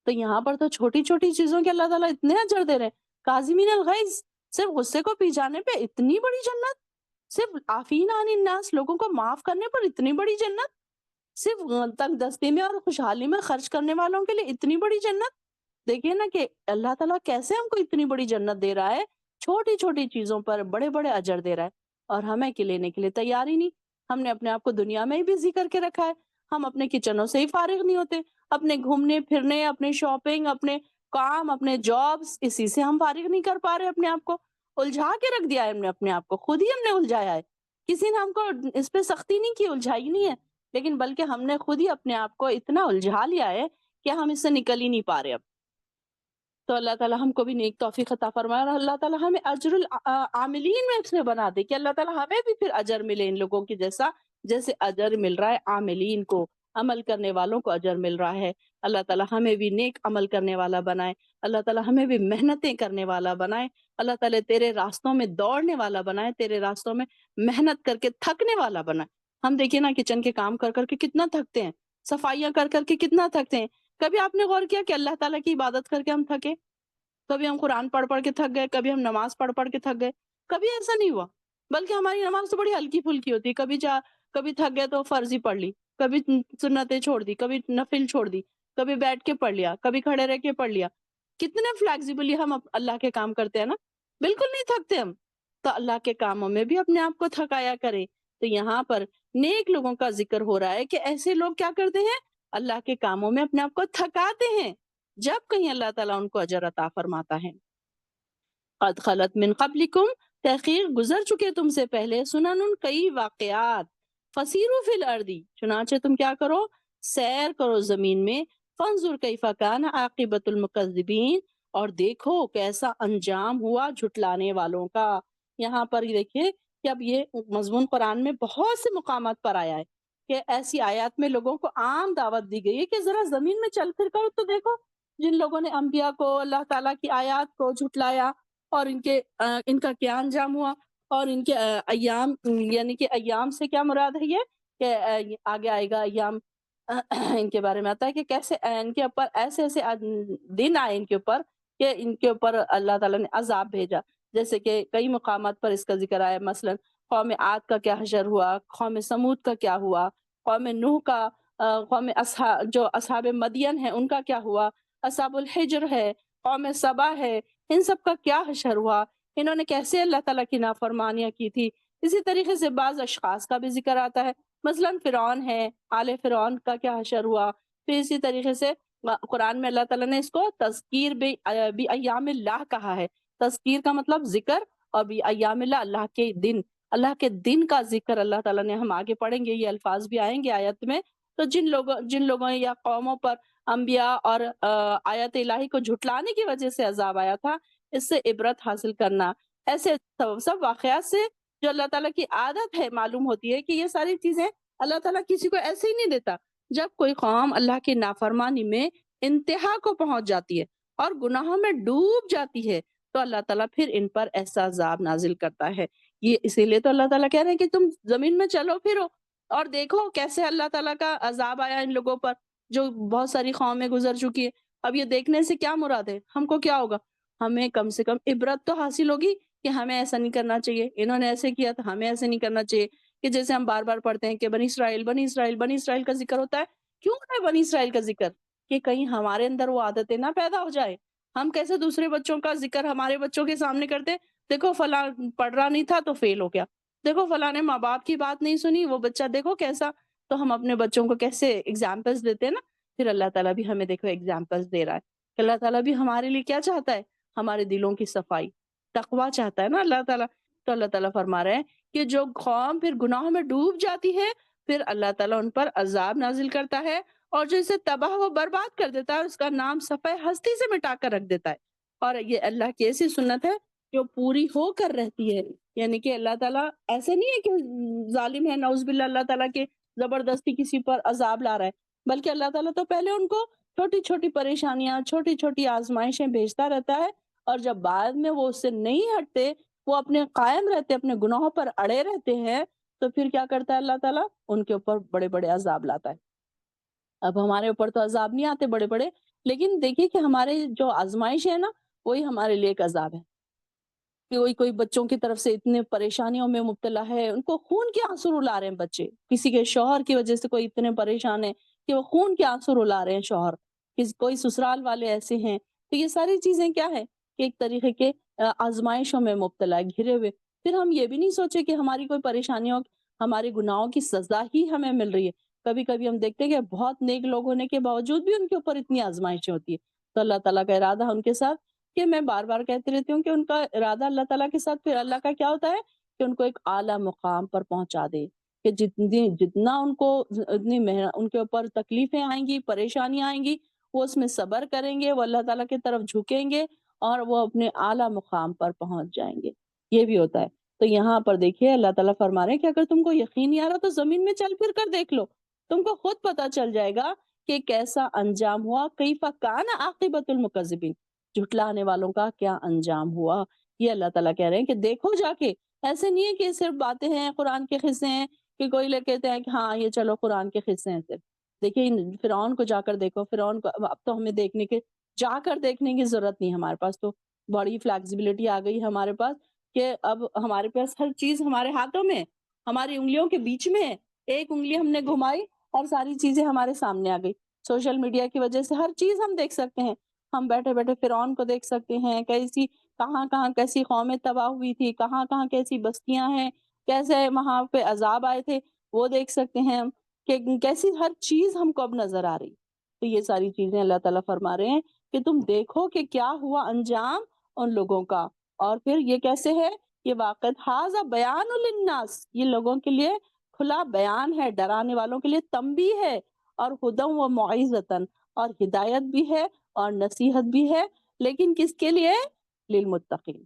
تو یہاں پر تو چھوٹی چھوٹی چیزوں کے اللہ تعالیٰ اتنے اجر دے رہے ہیں۔ کاظمین الغیظ، صرف غصے کو پی جانے پہ اتنی بڑی جنت، صرف عافین عن الناس، لوگوں کو معاف کرنے پر اتنی بڑی جنت، صرف تنگ دستی میں اور خوشحالی میں خرچ کرنے والوں کے لیے اتنی بڑی جنت۔ دیکھیے نا کہ اللہ تعالیٰ کیسے ہم کو اتنی بڑی جنت دے رہا ہے، چھوٹی چھوٹی چیزوں پر بڑے بڑے اجر دے رہا ہے، اور ہمیں کہ لینے کے لیے تیار ہی نہیں۔ ہم نے اپنے آپ کو دنیا میں ہی بزی کر کے رکھا ہے، ہم اپنے کچنوں سے ہی فارغ نہیں ہوتے، اپنے گھومنے پھرنے، اپنے شاپنگ، اپنے کام، اپنے جابس، اسی سے ہم فارغ نہیں کر پا رہے اپنے آپ کو۔ الجھا کے رکھ دیا ہے ہم نے اپنے آپ کو، خود ہی ہم نے الجھایا ہے۔ کسی نے ہم کو اس پہ سختی نہیں کی، الجھائی نہیں ہے، لیکن بلکہ ہم نے خود ہی اپنے آپ کو اتنا الجھا لیا ہے کہ ہم اس سے نکل ہی نہیں پا رہے اب۔ تو اللہ تعالیٰ ہم کو بھی نیک توفیق عطا فرمائے، اور اللہ تعالیٰ ہمیں اجر العاملین میں سے بنا دے، کہ اللہ تعالیٰ ہمیں بھی پھر اجر ملے ان لوگوں کی جیسا، جیسے اجر مل رہا ہے عاملین کو، عمل کرنے والوں کو اجر مل رہا ہے۔ اللہ تعالیٰ ہمیں بھی نیک عمل کرنے والا بنائے، اللہ تعالیٰ ہمیں بھی محنتیں کرنے والا بنائے، اللہ تعالیٰ تیرے راستوں میں دوڑنے والا بنائے، تیرے راستوں میں محنت کر کے تھکنے والا بنائے۔ ہم دیکھیے نا کچن کے کام کر کر کے کتنا تھکتے ہیں، صفائیاں کر کر کے کتنا تھکتے ہیں۔ کبھی آپ نے غور کیا کہ اللہ تعالیٰ کی عبادت کر کے ہم تھکے؟ کبھی ہم قرآن پڑھ پڑھ کے تھک گئے، کبھی ہم نماز پڑھ پڑھ کے تھک گئے؟ کبھی ایسا نہیں ہوا، بلکہ ہماری نماز تو بڑی ہلکی پھلکی ہوتی ہے، کبھی تھک گئے تو فرضی پڑھ لی، کبھی سنتیں چھوڑ دی، کبھی نفل چھوڑ دی، کبھی بیٹھ کے پڑھ لیا، کبھی کھڑے رہ کے پڑھ لیا۔ کتنے فلیکسیبلی ہم اللہ کے کام کرتے ہیں نا، بالکل نہیں تھکتے ہم۔ تو اللہ کے کاموں میں بھی اپنے آپ کو تھکایا کریں۔ تو یہاں پر نیک لوگوں کا ذکر ہو رہا ہے کہ ایسے لوگ کیا کرتے ہیں؟ اللہ کے کاموں میں اپنے آپ کو تھکاتے ہیں، جب کہیں اللہ تعالیٰ ان کو اجر عطا فرماتا ہے۔ قد خلت من قبلکم، تحقیق گزر چکے تم سے پہلے، سنن کئی واقعات، فسیرو فی الارض، چنانچہ تم کیا کرو؟ سیر کرو زمین میں، فانظر کیف کان عاقبۃ المکذبین، اور دیکھو کیسا انجام ہوا جھٹلانے والوں کا۔ یہاں پر یہ دیکھیے کہ اب یہ مضمون قرآن میں بہت سے مقامات پر آیا ہے، کہ ایسی آیات میں لوگوں کو عام دعوت دی گئی ہے کہ ذرا زمین میں چل پھر کر تو دیکھو، جن لوگوں نے انبیاء کو، اللہ تعالیٰ کی آیات کو جھٹلایا، اور ان کا کیا انجام ہوا، اور ان کے ایام، یعنی کہ ایام سے کیا مراد ہے یہ کہ آگے آئے گا ایام، ان کے بارے میں آتا ہے کہ کیسے ان کے اوپر ایسے ایسے دن آئے ان کے اوپر، کہ ان کے اوپر اللہ تعالیٰ نے عذاب بھیجا۔ جیسے کہ کئی مقامات پر اس کا ذکر آیا، مثلا قوم عاد کا کیا حشر ہوا، قوم سمود کا کیا ہوا، قوم نوح کا، قوم جو اصحاب مدین ہیں ان کا کیا ہوا، اصحاب الحجر ہے، قوم سبا ہے، ان سب کا کیا حشر ہوا، انہوں نے کیسے اللہ تعالیٰ کی نافرمانیاں کی تھی۔ اسی طریقے سے بعض اشخاص کا بھی ذکر آتا ہے، مثلا فرعون ہے، آل فرعون کا کیا حشر ہوا۔ پھر اسی طریقے سے قرآن میں اللہ تعالیٰ نے اس کو تذکیر بی ایام اللہ کہا ہے۔ تذکیر کا مطلب ذکر، اور بی ایام اللہ، اللہ کے دن کا ذکر اللہ تعالیٰ نے، ہم آگے پڑھیں گے یہ الفاظ بھی آئیں گے آیت میں۔ تو جن لوگوں یا قوموں پر انبیاء اور آیت الہی کو جھٹلانے کی وجہ سے عذاب آیا تھا، اس سے عبرت حاصل کرنا، ایسے سب واقعات سے جو اللہ تعالیٰ کی عادت ہے معلوم ہوتی ہے کہ یہ ساری چیزیں اللہ تعالیٰ کسی کو ایسے ہی نہیں دیتا۔ جب کوئی قوم اللہ کی نافرمانی میں انتہا کو پہنچ جاتی ہے اور گناہوں میں ڈوب جاتی ہے، تو اللہ تعالیٰ پھر ان پر ایسا عذاب نازل کرتا ہے۔ یہ اسی لیے تو اللہ تعالیٰ کہہ رہے ہیں کہ تم زمین میں چلو پھرو اور دیکھو کیسے اللہ تعالیٰ کا عذاب آیا ان لوگوں پر، جو بہت ساری قومیں گزر چکی ہے۔ اب یہ دیکھنے سے کیا مراد ہے؟ ہم کو کیا ہوگا؟ ہمیں کم سے کم عبرت تو حاصل ہوگی کہ ہمیں ایسا نہیں کرنا چاہیے، انہوں نے ایسے کیا تو ہمیں ایسے نہیں کرنا چاہیے۔ کہ جیسے ہم بار بار پڑھتے ہیں کہ بنی اسرائیل بنی اسرائیل بنی اسرائیل کا ذکر ہوتا ہے، کیوں ہے بنی اسرائیل کا ذکر؟ کہ کہیں ہمارے اندر وہ عادتیں نہ پیدا ہو جائے، ہم کیسے دوسرے بچوں کا ذکر ہمارے بچوں کے سامنے کرتے ہیں دیکھو فلاں پڑھ رہا نہیں تھا تو فیل ہو گیا، دیکھو فلاں نے ماں باپ کی بات نہیں سنی، وہ بچہ دیکھو کیسا۔ تو ہم اپنے بچوں کو کیسے ایگزامپلس دیتے ہیں نا، پھر اللہ تعالیٰ بھی ہمیں دیکھو ایگزامپلس دے رہا ہے کہ اللہ تعالیٰ بھی ہمارے لیے کیا چاہتا ہے، ہمارے دلوں کی صفائی، تقویٰ چاہتا ہے نا اللہ تعالیٰ۔ تو اللہ تعالیٰ فرما رہے ہیں کہ جو قوم پھر گناہوں میں ڈوب جاتی ہے، پھر اللہ تعالیٰ ان پر عذاب نازل کرتا ہے، اور جو اسے تباہ و برباد کر دیتا ہے اس کا نام صفحہ ہستی سے مٹا کر رکھ دیتا ہے۔ اور یہ اللہ کی ایسی سنت ہے جو پوری ہو کر رہتی ہے، یعنی کہ اللہ تعالیٰ ایسے نہیں ہے کہ ظالم ہے نعوذ باللہ اللہ تعالیٰ کے زبردستی کسی پر عذاب لا رہا ہے، بلکہ اللہ تعالیٰ تو پہلے ان کو چھوٹی چھوٹی پریشانیاں، چھوٹی چھوٹی آزمائشیں بھیجتا رہتا ہے، اور جب بعد میں وہ اس سے نہیں ہٹتے، وہ اپنے قائم رہتے، اپنے گناہوں پر اڑے رہتے ہیں، تو پھر کیا کرتا ہے اللہ تعالیٰ؟ ان کے اوپر بڑے بڑے عذاب لاتا ہے۔ اب ہمارے اوپر تو عذاب نہیں آتے بڑے بڑے، لیکن دیکھیے کہ ہمارے جو آزمائش ہے نا، وہی ہمارے لیے ایک عذاب ہے۔ کہ کوئی کوئی بچوں کی طرف سے اتنے پریشانیوں میں مبتلا ہے، ان کو خون کے آنسو رلا رہے ہیں بچے، کسی کے شوہر کی وجہ سے کوئی اتنے پریشان ہے کہ وہ خون کے آنسو رلا رہے ہیں شوہر، کوئی سسرال والے ایسے ہیں۔ تو یہ ساری چیزیں کیا ہے کہ ایک طریقے کے آزمائشوں میں مبتلا ہے، گھرے ہوئے۔ پھر ہم یہ بھی نہیں سوچے کہ ہماری کوئی پریشانیوں، ہمارے گناہوں کی سزا ہی ہمیں مل رہی ہے۔ کبھی کبھی ہم دیکھتے ہیں کہ بہت نیک لوگ ہونے کے باوجود بھی ان کے اوپر اتنی آزمائشیں ہوتی ہے، تو اللہ تعالیٰ کا ارادہ ہے ان کے ساتھ، کہ میں بار بار کہتی رہتی ہوں کہ ان کا ارادہ اللہ تعالیٰ کے ساتھ، پھر اللہ کا کیا ہوتا ہے کہ ان کو ایک اعلیٰ مقام پر پہنچا دے، کہ جتنا ان کو اتنی ان کے اوپر تکلیفیں آئیں گی، پریشانیاں آئیں گی، وہ اس میں صبر کریں گے، وہ اللہ تعالیٰ کی طرف جھکیں گے، اور وہ اپنے اعلیٰ مقام پر پہنچ جائیں گے۔ یہ بھی ہوتا ہے۔ تو یہاں پر دیکھیے اللہ تعالیٰ فرما رہے ہیں کہ اگر تم کو یقین نہیں آ رہا تو زمین میں چل پھر کر دیکھ لو، تم کو خود پتا چل جائے گا کہ کیسا انجام ہوا، کیف کان عاقبۃ المکذبین، جھٹلانے والوں کا کیا انجام ہوا۔ یہ اللہ تعالیٰ کہہ رہے ہیں کہ دیکھو جا کے، ایسے نہیں ہے کہ صرف باتیں ہیں، قرآن کے قصے ہیں، کہ کوئی لوگ کہتے ہیں کہ ہاں یہ چلو قرآن کے قصے ہیں صرف۔ دیکھیے فرعون کو جا کر دیکھو، فرعون کو اب تو ہمیں دیکھنے کے، جا کر دیکھنے کی ضرورت نہیں، ہمارے پاس تو بڑی فلیکسیبلٹی آ گئی ہمارے پاس، کہ اب ہمارے پاس ہر چیز ہمارے ہاتھوں میں، ہماری انگلیوں کے بیچ میں ہے، ایک انگلی ہم نے گھمائی اور ساری چیزیں ہمارے سامنے آ گئی۔ سوشل میڈیا کی وجہ سے ہر چیز ہم دیکھ سکتے ہیں، ہم بیٹھے بیٹھے فرعون کو دیکھ سکتے ہیں، کیسی کہاں کہاں کیسی قومیں تباہ ہوئی تھی، کہاں کہاں کیسی بستیاں ہیں، کیسے وہاں پہ عذاب آئے تھے، وہ دیکھ سکتے ہیں ہم، کہ کیسی ہر چیز ہم کو اب نظر آ رہی۔ تو یہ ساری چیزیں اللہ تعالیٰ فرما رہے ہیں کہ تم دیکھو کہ کیا ہوا انجام ان لوگوں کا، اور پھر یہ کیسے ہے، یہ واقعات ھذا بیان للناس، یہ لوگوں کے لیے کھلا بیان ہے، ڈرانے والوں کے لیے تنبیہ ہے، اور ہدی و موعظۃ، اور ہدایت بھی ہے اور نصیحت بھی ہے، لیکن کس کے لیے؟ للمتقین۔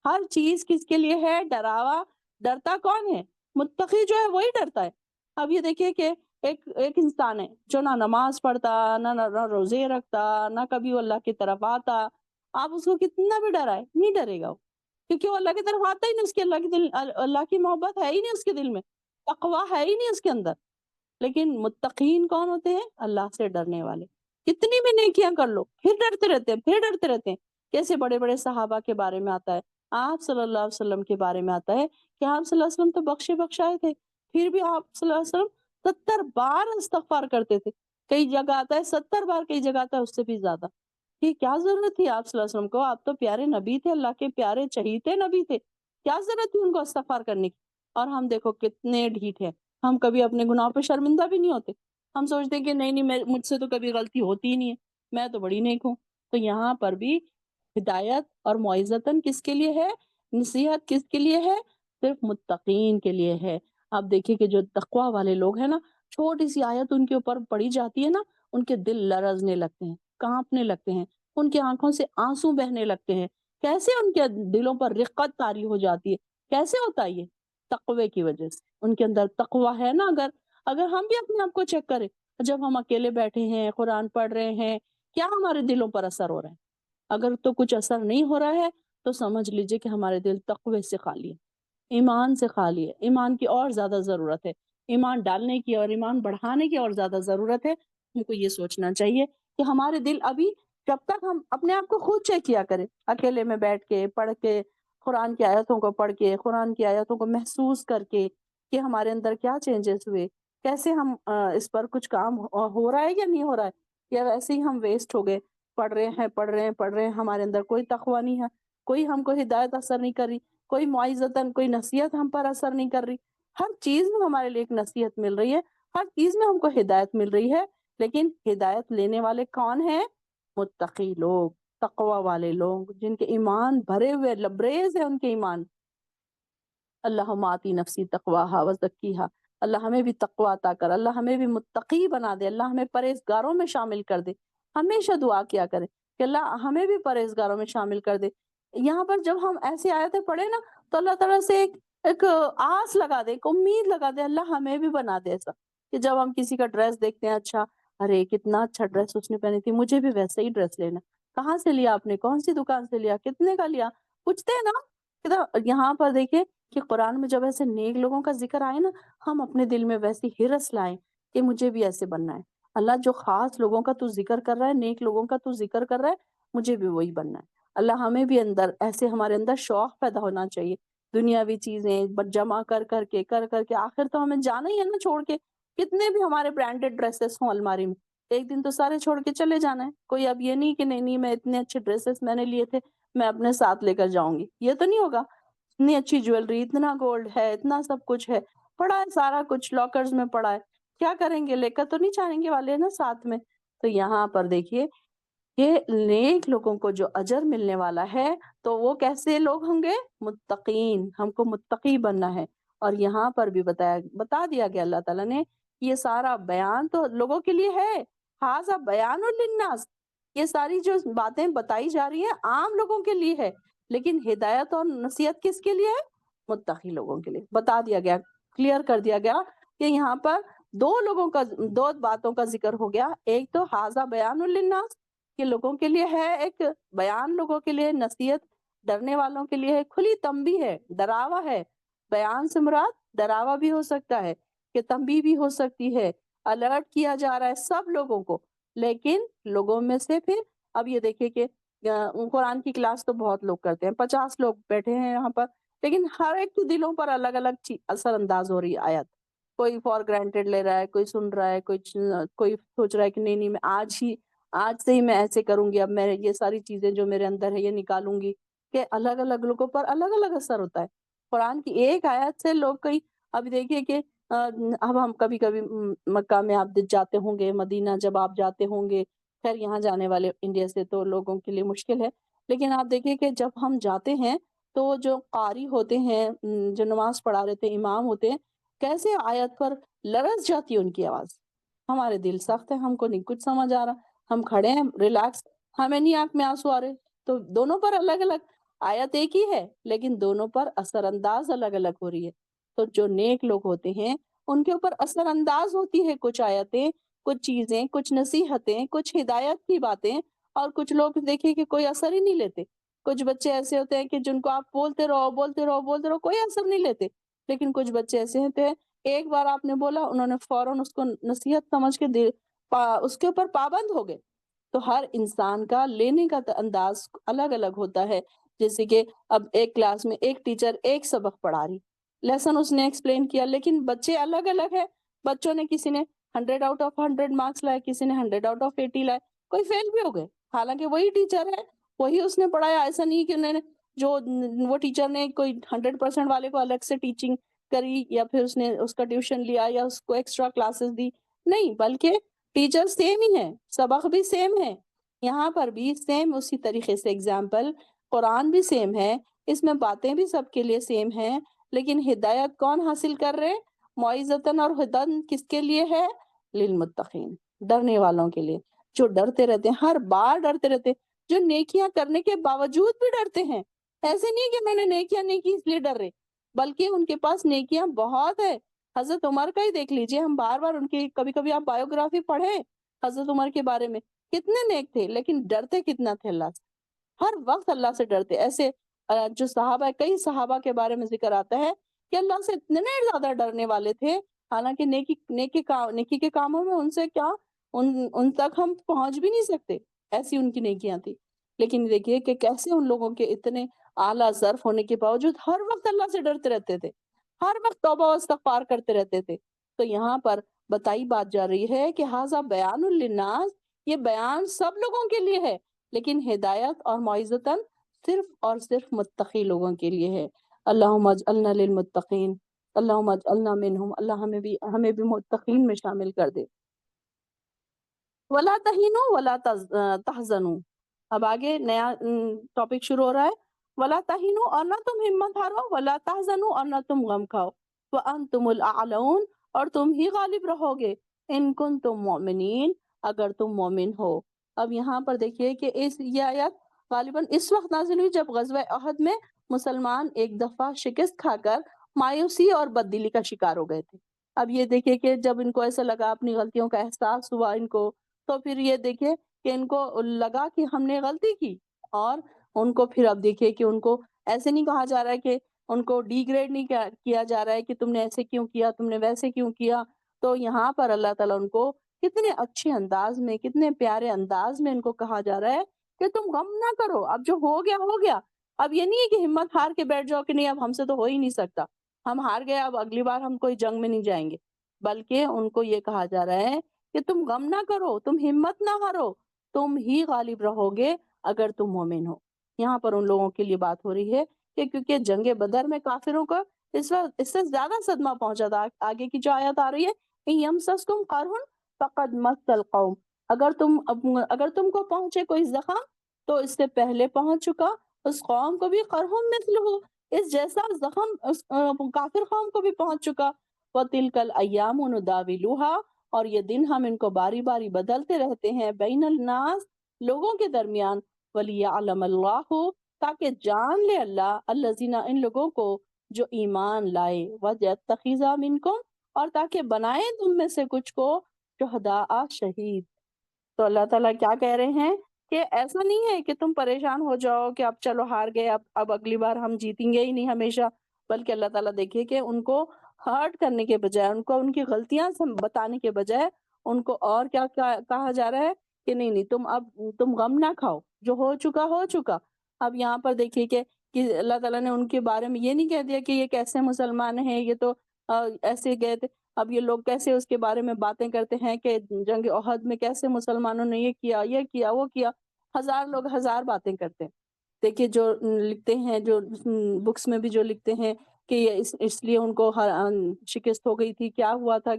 ہر چیز کس کے لیے ہے؟ ڈراوا، ڈرتا کون ہے؟ متقی جو ہے وہی ڈرتا ہے۔ اب یہ دیکھیے کہ ایک انسان ہے جو نہ نماز پڑھتا، نہ روزے رکھتا، نہ کبھی وہ اللہ کی طرف آتا، آپ اس کو کتنا بھی ڈرائے نہیں ڈرے گا وہ، کیونکہ وہ اللہ کی طرف آتا ہی نہیں، اس کے اللہ کی محبت ہے ہی نہیں اس کے دل میں، تقویٰ ہے ہی نہیں اس کے اندر۔ لیکن متقین کون ہوتے ہیں؟ اللہ سے ڈرنے والے، کتنی بھی نیکیاں کر لو پھر ڈرتے رہتے ہیں، پھر ڈرتے رہتے ہیں۔ کیسے بڑے بڑے صحابہ کے بارے میں آتا ہے، آپ صلی اللہ علیہ وسلم کے بارے میں آتا ہے کہ آپ صلی اللہ علیہ وسلم تو بخشے بخشائے تھے، پھر بھی آپ صلی اللہ علیہ وسلم 70 بار استغفار کرتے تھے۔ کئی جگہ آتا ہے 70 بار، کئی جگہ آتا ہے اس سے بھی زیادہ۔ کہ کیا ضرورت تھی آپ صلی اللہ علیہ وسلم کو؟ آپ تو پیارے نبی تھے، اللہ کے پیارے چہیتے نبی تھے، کیا ضرورت تھی ان کو استغفار کرنے کی؟ اور ہم دیکھو کتنے ڈھیٹ ہیں، ہم کبھی اپنے گناہوں پہ شرمندہ بھی نہیں ہوتے، ہم سوچتے ہیں کہ نہیں نہیں مجھ سے تو کبھی غلطی ہوتی ہی نہیں ہے، میں تو بڑی نیک ہوں۔ تو یہاں پر بھی ہدایت اور معزتاً کس کے لیے ہے؟ نصیحت کس کے لیے ہے؟ صرف متقین کے لیے ہے۔ آپ دیکھیے کہ جو تقویٰ والے لوگ ہیں نا، چھوٹی سی آیت ان کے اوپر پڑی جاتی ہے نا، ان کے دل لرزنے لگتے ہیں، کانپنے لگتے ہیں، ان کی آنکھوں سے آنسو بہنے لگتے ہیں۔ کیسے ان کے دلوں پر رقت طاری ہو جاتی ہے؟ کیسے ہوتا ہے یہ؟ تقوی کی وجہ سے۔ ان کے اندر تقوی ہے نا، اگر ہم بھی اپنے آپ کو چیک کریں، جب ہم اکیلے بیٹھے ہیں، قرآن پڑھ رہے ہیں، کیا ہمارے دلوں پر اثر ہو رہا ہے؟ اگر تو کچھ اثر نہیں ہو رہا ہے تو سمجھ لیجئے کہ ہمارے دل تقوی سے خالی ہے، ایمان سے خالی ہے۔ ایمان کی اور زیادہ ضرورت ہے، ایمان ڈالنے کی اور ایمان بڑھانے کی اور زیادہ ضرورت ہے۔ ہم کو یہ سوچنا چاہیے کہ ہمارے دل ابھی، جب تک ہم اپنے آپ کو خود چیک کیا کریں، اکیلے میں بیٹھ کے پڑھ کے، قرآن کی آیتوں کو پڑھ کے، قرآن کی آیتوں کو محسوس کر کے، کہ ہمارے اندر کیا چینجز ہوئے، کیسے ہم اس پر کچھ کام ہو رہا ہے یا نہیں ہو رہا ہے، یا ویسے ہی ہم ویسٹ ہو گئے، پڑھ رہے ہیں ہمارے اندر کوئی تقویٰ نہیں ہے، کوئی ہم کو ہدایت اثر نہیں کر رہی، کوئی معزتاً کوئی نصیحت ہم پر اثر نہیں کر رہی. ہر چیز میں ہمارے لیے ایک نصیحت مل رہی ہے، ہر چیز میں ہم کو ہدایت مل رہی ہے. لیکن ہدایت لینے والے کون ہیں؟ متقی لوگ، تقوی والے لوگ، جن کے ایمان بھرے ہوئے لبریز ہے ان کے ایمان. اللہم آتی نفسی تقواہا وزکیہا. اللہ ہمیں بھی تقوی عطا کر، اللہ ہمیں بھی متقی بنا دے، اللہ ہمیں پرہیزگاروں میں شامل کر دے. ہمیشہ دعا کیا کرے کہ اللہ ہمیں بھی پرہیزگاروں میں شامل کر دے. یہاں پر جب ہم ایسی آیتیں پڑھیں نا تو اللہ تعالیٰ سے ایک آس لگا دے، ایک امید لگا دے، اللہ ہمیں بھی بنا دے ایسا کہ جب ہم کسی کا ڈریس دیکھتے ہیں، اچھا ارے کتنا اچھا ڈریس اس نے پہنی تھی، مجھے بھی ویسے ہی ڈریس لینا. کہاں سے لیا آپ نے؟ کون سی دکان سے لیا؟ کتنے کا لیا؟ پوچھتے ہیں نا. یہاں پر دیکھیں کہ قرآن میں جب ایسے نیک لوگوں کا ذکر آئے نا، ہم اپنے دل میں ویسی ہرس لائیں کہ مجھے بھی ایسے بننا ہے. اللہ جو خاص لوگوں کا تو ذکر کر رہا ہے، نیک لوگوں کا تو ذکر کر رہا ہے، مجھے بھی وہی بننا ہے. اللہ ہمیں بھی اندر ایسے، ہمارے اندر شوق پیدا ہونا چاہیے. دنیاوی چیزیں جمع کر کر کے آخر تو ہمیں جانا ہی ہے نا چھوڑ کے. کتنے بھی ہمارے برانڈیڈ ڈریسز ہوں الماری میں، ایک دن تو سارے چھوڑ کے چلے جانا ہے. کوئی اب یہ نہیں کہ نہیں میں اتنے اچھے ڈریسز میں نے لیے تھے میں اپنے ساتھ لے کر جاؤں گی، یہ تو نہیں ہوگا. اتنی اچھی جیولری، اتنا گولڈ ہے، اتنا سب کچھ ہے، پڑا ہے سارا کچھ لاکرز میں پڑا ہے، کیا کریں گے؟ لے کر تو نہیں جائیں گے والے نا ساتھ میں. تو یہاں پر دیکھیے کہ نیک لوگوں کو جو اجر ملنے والا ہے تو وہ کیسے لوگ ہوں گے؟ متقین. ہم کو متقی بننا ہے. اور یہاں پر بھی بتا دیا گیا اللہ تعالیٰ نے، یہ سارا بیان تو لوگوں کے لیے ہے. ھذا بیان للناس، یہ ساری جو باتیں بتائی جا رہی ہیں عام لوگوں کے لیے ہے، لیکن ہدایت اور نصیحت کس کے لیے ہے؟ متقی لوگوں کے لیے. بتا دیا گیا، کلیئر کر دیا گیا کہ یہاں پر دو باتوں کا ذکر ہو گیا. ایک تو ھذا بیان للناس کہ لوگوں کے لیے ہے ایک بیان، لوگوں کے لیے نصیحت، ڈرنے والوں کے لیے ہے، کھلی تنبیہ ہے، ڈراوا ہے. بیان سے مراد ڈراوا بھی ہو سکتا ہے کہ تنبیہ بھی ہو سکتی ہے، الرٹ کیا جا رہا ہے سب لوگوں کو. لیکن لوگوں میں سے پھر اب یہ دیکھیں کہ قرآن کی کلاس تو بہت لوگ کرتے ہیں، 50 لوگ بیٹھے ہیں یہاں پر، لیکن ہر ایک کے دلوں پر الگ الگ اثر انداز ہو رہی ہے آیت. کوئی فار گرانٹیڈ لے رہا ہے، کوئی سن رہا ہے، کوئی سوچ رہا ہے کہ نہیں میں آج سے ہی میں ایسے کروں گی، اب میں یہ ساری چیزیں جو میرے اندر ہے یہ نکالوں گی. کہ الگ الگ لوگوں پر الگ الگ اثر ہوتا ہے. قرآن کی ایک آیت سے لوگ اب دیکھیے کہ اب ہم کبھی مکہ میں آپ جاتے ہوں گے، مدینہ جب آپ جاتے ہوں گے، خیر یہاں جانے والے انڈیا سے تو لوگوں کے لیے مشکل ہے، لیکن آپ دیکھیں کہ جب ہم جاتے ہیں تو جو قاری ہوتے ہیں، جو نماز پڑھا رہے تھے، امام ہوتے ہیں، کیسے آیت پر لرز جاتی ہے ان کی آواز. ہمارے دل سخت ہے، ہم کو نہیں کچھ سمجھ آ رہا، ہم کھڑے ہیں ریلیکس، ہمیں نہیں آنکھ میں آنسو آ رہے. تو دونوں پر الگ الگ آیت ایک ہی ہے، لیکن دونوں پر اثر انداز الگ الگ ہو رہی ہے. تو جو نیک لوگ ہوتے ہیں ان کے اوپر اثر انداز ہوتی ہے کچھ آیتیں، کچھ چیزیں، کچھ نصیحتیں، کچھ ہدایت کی باتیں. اور کچھ لوگ دیکھیں کہ کوئی اثر ہی نہیں لیتے. کچھ بچے ایسے ہوتے ہیں کہ جن کو آپ بولتے رہو کوئی اثر نہیں لیتے. لیکن کچھ بچے ایسے ہوتے ہیں، ایک بار آپ نے بولا انہوں نے فوراً اس کو نصیحت سمجھ کے اس کے اوپر پابند ہو گئے. تو ہر انسان کا لینے کا انداز الگ الگ ہوتا ہے. جیسے کہ اب ایک کلاس میں ایک ٹیچر ایک سبق پڑھا رہی، لیسن اس نے ایکسپلین کیا، لیکن بچے الگ الگ ہیں. بچوں نے کسی نے 100 آؤٹ آف 100 مارکس لائے، کسی نے 100 آؤٹ آف 80 لائے، کوئی فیل بھی ہو گئے. حالانکہ وہی ٹیچر ہے، وہی اس نے پڑھایا. ایسا نہیں کہ انہوں نے وہ ٹیچر نے کوئی 100% والے کو الگ سے ٹیچنگ کری، یا پھر اس نے اس کا ٹیوشن لیا، یا اس کو ایکسٹرا کلاسز دی. نہیں، بلکہ ٹیچر سیم ہی ہے، سبق بھی سیم ہے. یہاں پر بھی سیم اسی طریقے سے ایگزامپل قرآن بھی سیم ہے، اس میں باتیں بھی سب کے لیے سیم ہیں، لیکن ہدایت کون حاصل کر رہے؟ موعظتاً اور ہدن کس کے لیے ہے؟ للمتقین، ڈرنے والوں کے لیے، جو ڈرتے رہتے ہیں، ہر بار ڈرتے رہتے ہیں، جو نیکیاں کرنے کے باوجود بھی ڈرتے ہیں. ایسے نہیں کہ میں نے نیکیاں نہیں کی اس لیے ڈر رہے، بلکہ ان کے پاس نیکیاں بہت ہے. حضرت عمر کا ہی دیکھ لیجئے، ہم بار بار ان کی کبھی آپ بایوگرافی پڑھیں حضرت عمر کے بارے میں، کتنے نیک تھے لیکن ڈرتے کتنا تھے اللہ سے، ہر وقت اللہ سے ڈرتے. ایسے جو صحابہ، کئی صحابہ کے بارے میں ذکر آتا ہے کہ اللہ سے اتنے زیادہ ڈرنے والے تھے، حالانکہ نیکی کے کاموں میں ان سے کیا ان تک ہم پہنچ بھی نہیں سکتے، ایسی ان کی نیکیاں تھی. لیکن دیکھیے کہ کیسے ان لوگوں کے اتنے اعلیٰ ظرف ہونے کے باوجود ہر وقت اللہ سے ڈرتے رہتے تھے، ہر وقت توبہ و استغفار کرتے رہتے تھے. تو یہاں پر بتائی بات جا رہی ہے کہ ھذا بیان للناس، یہ بیان سب لوگوں کے لیے ہے، لیکن ہدایت اور موعظتاً صرف اور صرف متقی لوگوں کے لیے ہے. اللہم اجعلنا للمتقین، اللہم اجعلنا منہم، اللہ ہمیں بھی متقین میں شامل کر دے۔ ولا تہینوا ولا تحزنوا، اب آگے نیا ٹاپک شروع ہو رہا ہے۔ ولا تہینوا، اور نہ تم ہمت ہارو، ولا تحزنوا، اور نہ تم غم کھاؤ، وانتم الاعلون، اور تم ہی غالب رہو گے، ان کنتم مؤمنین، اگر تم مومن ہو۔ اب یہاں پر دیکھیے کہ یہ آیت غالباً اس وقت نازل ہوئی جب غزوہ احد میں مسلمان ایک دفعہ شکست کھا کر مایوسی اور بددلی کا شکار ہو گئے تھے۔ اب یہ دیکھیں کہ جب ان کو ایسا لگا، اپنی غلطیوں کا احساس ہوا ان کو، تو پھر یہ دیکھیں کہ ان کو لگا کہ ہم نے غلطی کی، اور ان کو پھر اب دیکھیں کہ ان کو ایسے نہیں کہا جا رہا ہے کہ ان کو ڈی گریڈ نہیں کیا جا رہا ہے کہ تم نے ایسے کیوں کیا، تم نے ویسے کیوں کیا۔ تو یہاں پر اللہ تعالیٰ ان کو کتنے اچھے انداز میں، کتنے پیارے انداز میں ان کو کہا جا رہا ہے کہ تم غم نہ کرو، اب جو ہو گیا ہو گیا۔ اب یہ نہیں ہے کہ ہمت ہار کے بیٹھ جاؤ کہ نہیں اب ہم سے تو ہو ہی نہیں سکتا، ہم ہار گئے، اب اگلی بار ہم کوئی جنگ میں نہیں جائیں گے، بلکہ ان کو یہ کہا جا رہا ہے کہ تم غم نہ کرو، تم ہمت نہ ہارو، تم ہی غالب رہو گے اگر تم مومن ہو۔ یہاں پر ان لوگوں کے لیے بات ہو رہی ہے کہ کیونکہ جنگ بدر میں کافروں کو اس وقت اس سے زیادہ صدمہ پہنچا تھا۔ آگے کی جو آیت آ رہی ہے، یمسسکم قرح فقد مس القوم، اگر تم کو پہنچے کوئی زخم تو اس سے پہلے پہنچ چکا اس قوم کو بھی، قرح مثلہ، اس جیسا زخم اس کافر قوم کو بھی پہنچ چکا۔ وَتِلْكَ الْأَيَّامُ نُدَاوِلُهَا، اور یہ دن ہم ان کو باری باری بدلتے رہتے ہیں، بین الناس، لوگوں کے درمیان، وَلِيَعْلَمَ اللَّهُ، تاکہ جان لے اللہ، الذین، ان لوگوں کو جو ایمان لائے، وَيَتَّخِذَ مِنکم، اور تاکہ بنائے تم میں سے کچھ کو شہداء، شہید۔ تو اللہ تعالیٰ کیا کہہ رہے ہیں کہ ایسا نہیں ہے کہ تم پریشان ہو جاؤ کہ اب چلو ہار گئے، اب اگلی بار ہم جیتیں گے ہی نہیں ہمیشہ، بلکہ اللہ تعالیٰ دیکھیے کہ ان کو ہرٹ کرنے کے بجائے، ان کو ان کی غلطیاں بتانے کے بجائے، ان کو اور کیا کہا جا رہا ہے کہ نہیں نہیں، تم غم نہ کھاؤ، جو ہو چکا ہو چکا۔ اب یہاں پر دیکھیے کہ اللہ تعالیٰ نے ان کے بارے میں یہ نہیں کہہ دیا کہ یہ کیسے مسلمان ہیں، یہ تو ایسے گئے تھے۔ اب یہ لوگ کیسے اس کے بارے میں باتیں کرتے ہیں کہ جنگ احد میں کیسے مسلمانوں نے یہ کیا وہ کیا، ہزار لوگ ہزار باتیں کرتے ہیں۔ دیکھیے جو لکھتے ہیں، جو بکس میں بھی جو لکھتے ہیں کہ یہ اس لیے ان کو شکست ہو گئی تھی، کیا ہوا تھا،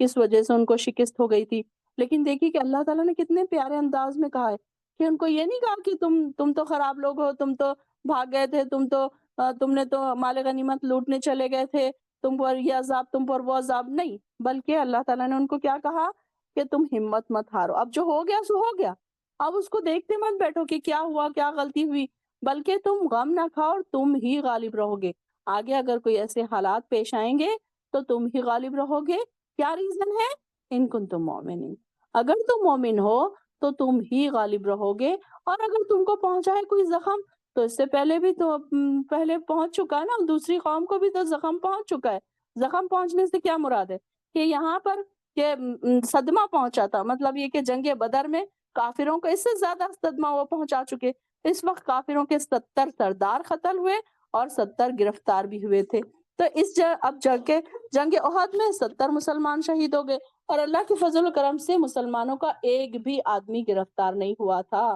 کس وجہ سے ان کو شکست ہو گئی تھی۔ لیکن دیکھیے کہ اللہ تعالیٰ نے کتنے پیارے انداز میں کہا ہے کہ ان کو یہ نہیں کہا کہ تم تو خراب لوگ ہو، تم تو بھاگ گئے تھے، تم نے تو مال غنیمت لوٹنے چلے گئے تھے، تم پر یہ عذاب، تم پر وہ عذاب، نہیں، بلکہ اللہ تعالیٰ نے ان کو کیا کہا کہ تم ہمت مت ہارو، اب جو ہو گیا سو ہو گیا، اب اس کو دیکھتے مت بیٹھو کہ کیا ہوا، کیا غلطی ہوئی، بلکہ تم غم نہ کھاؤ اور تم ہی غالب رہو گے۔ آگے اگر کوئی ایسے حالات پیش آئیں گے تو تم ہی غالب رہو گے۔ کیا ریزن ہے؟ ان کنتم مؤمنین، اگر تم مومن ہو تو تم ہی غالب رہو گے۔ اور اگر تم کو پہنچا ہے کوئی زخم تو اس سے پہلے بھی تو پہلے پہنچ چکا ہے نا، دوسری قوم کو بھی تو زخم پہنچ چکا ہے۔ زخم پہنچنے سے کیا مراد ہے کہ یہاں پر کہ صدمہ پہنچا تھا، مطلب یہ کہ جنگ بدر میں کافروں کو اس سے زیادہ صدمہ وہ پہنچا چکے۔ اس وقت کافروں کے 70 سردار قتل ہوئے اور 70 گرفتار بھی ہوئے تھے۔ تو اب جنگ احد میں 70 مسلمان شہید ہو گئے، اور اللہ کے فضل و کرم سے مسلمانوں کا ایک بھی آدمی گرفتار نہیں ہوا تھا۔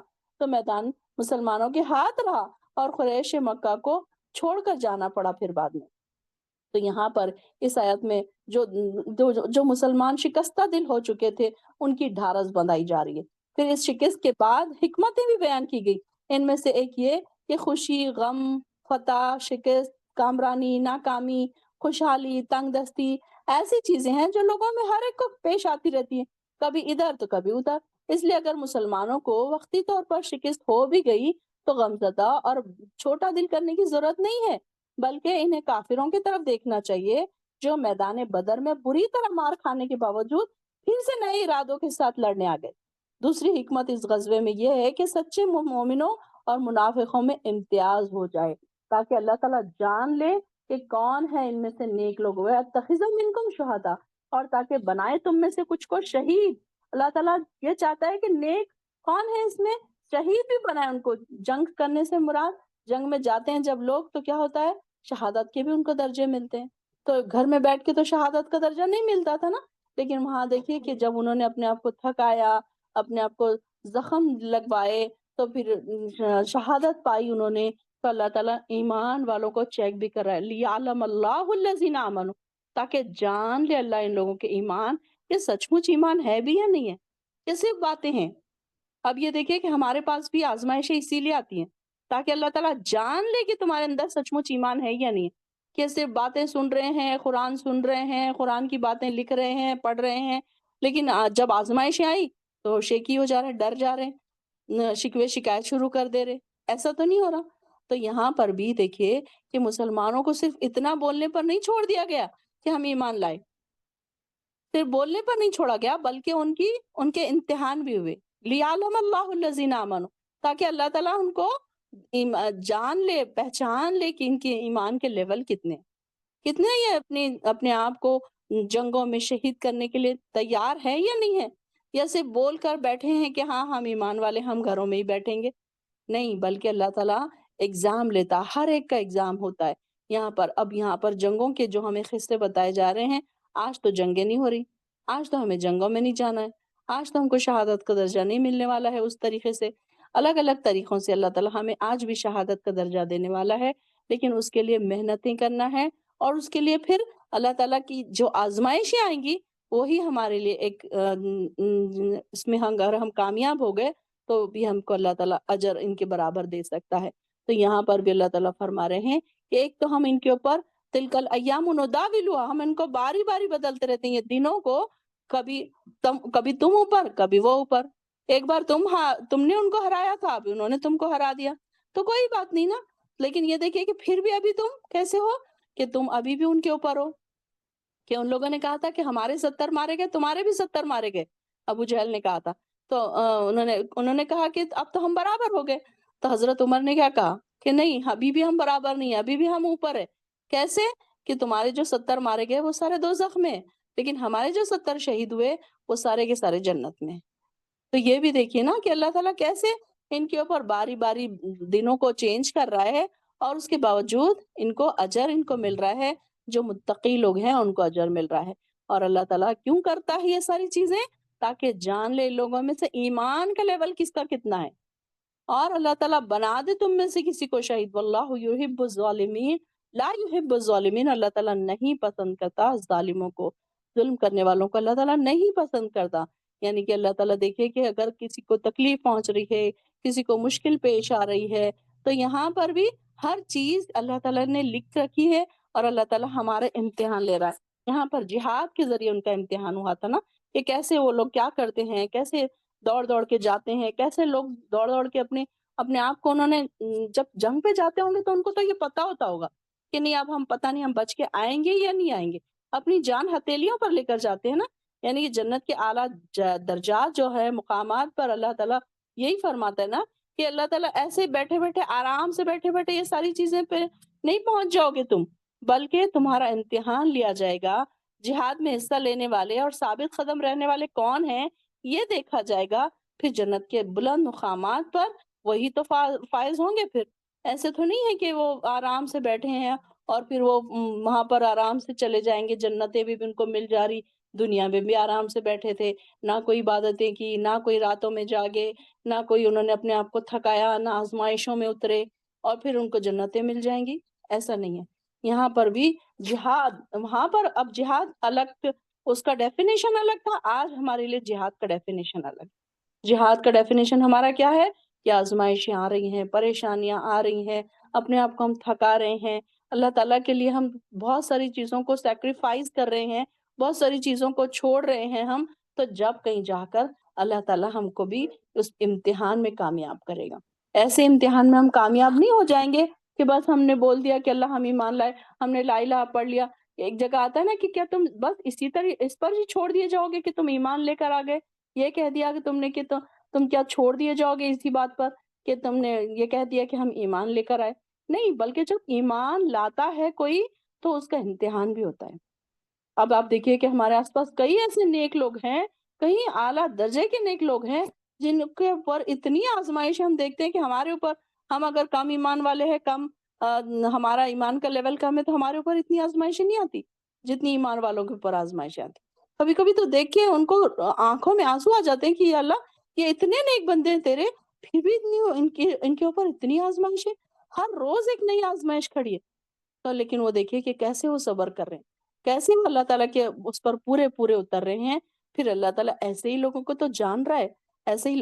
تو میدان مسلمانوں کے ہاتھ رہا اور قریش مکہ کو چھوڑ کر جانا پڑا پھر بعد میں۔ تو یہاں پر اس آیت میں جو مسلمان شکستہ دل ہو چکے تھے ان کی ڈھارس بندھائی جا رہی ہے۔ پھر اس شکست کے بعد حکمتیں بھی بیان کی گئی، ان میں سے ایک یہ کہ خوشی، غم، فتح، شکست، کامرانی، ناکامی، خوشحالی، تنگ دستی، ایسی چیزیں ہیں جو لوگوں میں ہر ایک کو پیش آتی رہتی ہیں، کبھی ادھر تو کبھی ادھر۔ اس لیے اگر مسلمانوں کو وقتی طور پر شکست ہو بھی گئی تو غمزدہ اور چھوٹا دل کرنے کی ضرورت نہیں ہے، بلکہ انہیں کافروں کی طرف دیکھنا چاہیے جو میدان بدر میں بری طرح مار کھانے کے باوجود پھر سے نئے ارادوں کے ساتھ لڑنے آ گئے۔ دوسری حکمت اس غزوے میں یہ ہے کہ سچے مومنوں اور منافقوں میں امتیاز ہو جائے، تاکہ اللہ تعالیٰ جان لے کہ کون ہے ان میں سے نیک لوگ، وَيَتَّخِذَ مِنکُم شُہَدَاءَ، اور تاکہ بنائے تم میں سے کچھ کو شہید۔ اللہ تعالیٰ یہ چاہتا ہے کہ نیک کون ہے اس میں، شہید بھی بنائے ان کو۔ جنگ کرنے سے مراد، جنگ میں جاتے ہیں جب لوگ تو کیا ہوتا ہے، شہادت کے بھی ان کو درجے ملتے ہیں۔ تو گھر میں بیٹھ کے تو شہادت کا درجہ نہیں ملتا تھا نا، لیکن وہاں دیکھیے کہ جب انہوں نے اپنے آپ کو تھکایا، اپنے آپ کو زخم لگوائے، تو پھر شہادت پائی انہوں نے۔ تو اللہ تعالیٰ ایمان والوں کو چیک بھی کر رہا ہے، لیعلم اللہ الذین آمنوا، تاکہ جان لے اللہ ان لوگوں کے ایمان، یہ سچ مچ ایمان ہے بھی یا نہیں ہے، یہ صرف باتیں ہیں۔ اب یہ دیکھیے کہ ہمارے پاس بھی آزمائشیں اسی لیے آتی ہیں تاکہ اللہ تعالیٰ جان لے کہ تمہارے اندر سچ مچ ایمان ہے یا نہیں ہے، کہ صرف باتیں سن رہے ہیں، قرآن سن رہے ہیں، قرآن کی باتیں لکھ رہے ہیں، پڑھ رہے ہیں، لیکن جب آزمائشیں آئی تو شیکی ہو جا رہے ہیں، ڈر جا رہے ہیں، شکوے شکایت شروع کر دے رہے، ایسا تو نہیں ہو رہا۔ تو یہاں پر بھی دیکھیے کہ مسلمانوں کو صرف اتنا بولنے پر نہیں چھوڑ دیا گیا کہ ہم ایمان لائے، صرف بولنے پر نہیں چھوڑا گیا بلکہ ان کے امتحان بھی ہوئے، لیعلم اللہ الذین آمنوا، تاکہ اللہ تعالیٰ ان کو جان لے، پہچان لے کہ ان کے ایمان کے لیول کتنے یہ اپنے آپ کو جنگوں میں شہید کرنے کے لیے تیار ہے یا نہیں ہے، یا صرف بول کر بیٹھے ہیں کہ ہاں ہم ایمان والے، ہم گھروں میں ہی بیٹھیں گے۔ نہیں، بلکہ اللہ تعالیٰ ایگزام لیتا، ہر ایک کا ایگزام ہوتا ہے۔ یہاں پر جنگوں کے جو ہمیں قصے بتائے جا رہے ہیں، آج تو جنگیں نہیں ہو رہی، آج تو ہمیں جنگوں میں نہیں جانا ہے، آج تو ہم کو شہادت کا درجہ نہیں ملنے والا ہے اس طریقے سے۔ الگ الگ طریقوں سے اللہ تعالیٰ ہمیں آج بھی شہادت کا درجہ دینے والا ہے، لیکن اس کے لیے محنتیں کرنا ہے، اور اس کے لیے پھر اللہ تعالیٰ کی جو آزمائشیں آئیں گی وہی ہمارے لیے ایک اس میں اگر ہم کامیاب ہو گئے تو بھی ہم کو اللہ تعالیٰ اجر ان کے برابر دے سکتا ہے۔ تو یہاں پر بھی اللہ تعالیٰ فرما رہے ہیں کہ ایک تو ہم ان کے اوپر تلک الایام نداولها، ہم ان کو باری باری بدلتے رہتے ہیں، یہ دنوں کو کبھی تم اوپر کبھی وہ اوپر، ایک بار تم نے ان کو ہرایا تھا، ابھی انہوں نے تم کو ہرا دیا، تو کوئی بات نہیں نا، لیکن یہ دیکھیے کہ پھر بھی ابھی تم کیسے ہو کہ تم ابھی بھی ان کے اوپر ہو، کہ ان لوگوں نے کہا تھا کہ ہمارے 70 مارے گئے، تمہارے بھی 70 مارے گئے، ابو جہل نے کہا تھا، تو انہوں نے کہا کہ اب تو ہم برابر ہو گئے، تو حضرت عمر نے کیا کہا کہ نہیں، ابھی بھی ہم برابر نہیں ہیں، ابھی بھی ہم اوپر ہیں۔ کیسے؟ کہ تمہارے جو 70 مارے گئے وہ سارے دوزخ میں ہیں، لیکن ہمارے جو 70 شہید ہوئے وہ سارے کے سارے جنت میں ہیں۔ تو یہ بھی دیکھیے نا کہ اللہ تعالیٰ کیسے ان کے اوپر باری باری دنوں کو چینج کر رہا ہے، اور اس کے باوجود ان کو اجر ان کو مل رہا ہے، جو متقی لوگ ہیں ان کو اجر مل رہا ہے۔ اور اللہ تعالیٰ کیوں کرتا ہے یہ ساری چیزیں؟ تاکہ جان لے لوگوں میں سے ایمان کا لیول کس کا کتنا ہے، اور اللہ تعالیٰ بنا دے تم میں سے کسی کو شہید۔ واللہ یحب الظالمین لا یحب الظالمین، اللہ تعالیٰ نہیں پسند کرتا ظالموں کو، ظلم کرنے والوں کو اللہ تعالیٰ نہیں پسند کرتا۔ یعنی کہ اللہ تعالیٰ دیکھے کہ اگر کسی کو تکلیف پہنچ رہی ہے، کسی کو مشکل پیش آ رہی ہے، تو یہاں پر بھی ہر چیز اللہ تعالیٰ نے لکھ رکھی ہے، اور اللہ تعالیٰ ہمارے امتحان لے رہا ہے۔ یہاں پر جہاد کے ذریعے ان کا امتحان ہوا تھا نا، کہ کیسے وہ لوگ کیا کرتے ہیں، کیسے دوڑ دوڑ کے جاتے ہیں، کیسے لوگ دوڑ دوڑ کے اپنے آپ کو انہوں نے جب جنگ پہ جاتے ہوں گے تو ان کو تو یہ پتا ہوتا ہوگا کہ نہیں اب ہم پتہ نہیں ہم بچ کے آئیں گے یا نہیں آئیں گے، اپنی جان ہتھیلیوں پر لے کر جاتے ہیں نا۔ یعنی کہ جنت کے اعلیٰ درجات جو ہے، مقامات پر اللہ تعالیٰ یہی فرماتا ہے نا کہ اللہ تعالیٰ ایسے بیٹھے بیٹھے آرام سے بیٹھے بیٹھے یہ ساری چیزیں پہ نہیں پہنچ جاؤ گے تم، بلکہ تمہارا امتحان لیا جائے گا، جہاد میں حصہ لینے والے اور ثابت قدم رہنے والے کون ہیں یہ دیکھا جائے گا، پھر جنت کے بلند مقامات پر وہی تو فائز ہوں گے۔ پھر ایسے تو نہیں ہے کہ وہ آرام سے بیٹھے ہیں اور پھر وہ وہاں پر آرام سے چلے جائیں گے، جنتیں بھی ان کو مل جا رہی، دنیا میں بھی آرام سے بیٹھے تھے، نہ کوئی عبادتیں کی، نہ کوئی راتوں میں جاگے، نہ کوئی انہوں نے اپنے آپ کو تھکایا، نہ آزمائشوں میں اترے، اور پھر ان کو جنتیں مل جائیں گی، ایسا نہیں ہے۔ یہاں پر بھی جہاد، وہاں پر اب جہاد الگ، اس کا ڈیفینیشن الگ تھا، آج ہمارے لیے جہاد کا ڈیفینیشن الگ۔ جہاد کا ڈیفینیشن ہمارا کیا ہے کہ آزمائشیں آ رہی ہیں، پریشانیاں آ رہی ہیں، اپنے آپ کو ہم تھکا رہے ہیں، اللہ تعالیٰ کے لیے ہم بہت ساری چیزوں کو سیکریفائز کر رہے ہیں، بہت ساری چیزوں کو چھوڑ رہے ہیں ہم، تو جب کہیں جا کر اللہ تعالیٰ ہم کو بھی اس امتحان میں کامیاب کرے گا۔ ایسے امتحان میں ہم کامیاب نہیں ہو جائیں گے کہ بس ہم نے بول دیا کہ اللہ ہم ایمان لائے، ہم نے لا الہ پڑھ لیا، ایک جگہ آتا ہے نا کہ کیا تم بس اسی طرح اس پر ہی چھوڑ دیے جاؤ گے کہ تم ایمان لے کر آ گئے، یہ کہہ دیا کہ تم نے کہ تم کیا چھوڑ دیے جاؤ گے اسی بات پر کہ تم نے یہ کہہ دیا کہ ہم ایمان لے کر آئے؟ نہیں، بلکہ جب ایمان لاتا ہے کوئی تو اس کا امتحان بھی ہوتا ہے۔ اب آپ دیکھیے کہ ہمارے آس پاس کئی ایسے نیک لوگ ہیں، کئی اعلیٰ درجے کے نیک لوگ ہیں جن کے اوپر اتنی آزمائش ہم دیکھتے ہیں کہ ہمارے اوپر، ہم اگر کم ایمان والے ہیں، ہمارا ایمان کا لیول کم ہے، تو ہمارے اوپر اتنی آزمائشیں نہیں آتی جتنی ایمان والوں کے اوپر آزمائشیں آتی۔ کبھی کبھی تو دیکھ کے ان کو آنکھوں میں آنسو آ جاتے ہیں کہ یا اللہ، یہ اتنے نیک بندے ہیں تیرے، پھر بھی ان کے اوپر اتنی آزمائشیں، ہر روز ایک نئی آزمائش کھڑی ہے، تو لیکن وہ دیکھیے کہ کیسے وہ صبر کر رہے ہیں، کیسے وہ اللہ تعالیٰ کے اس پر پورے پورے اتر رہے ہیں۔ پھر اللہ تعالیٰ ایسے ہی لوگوں کو تو جان رہا ہے، ایسے ہی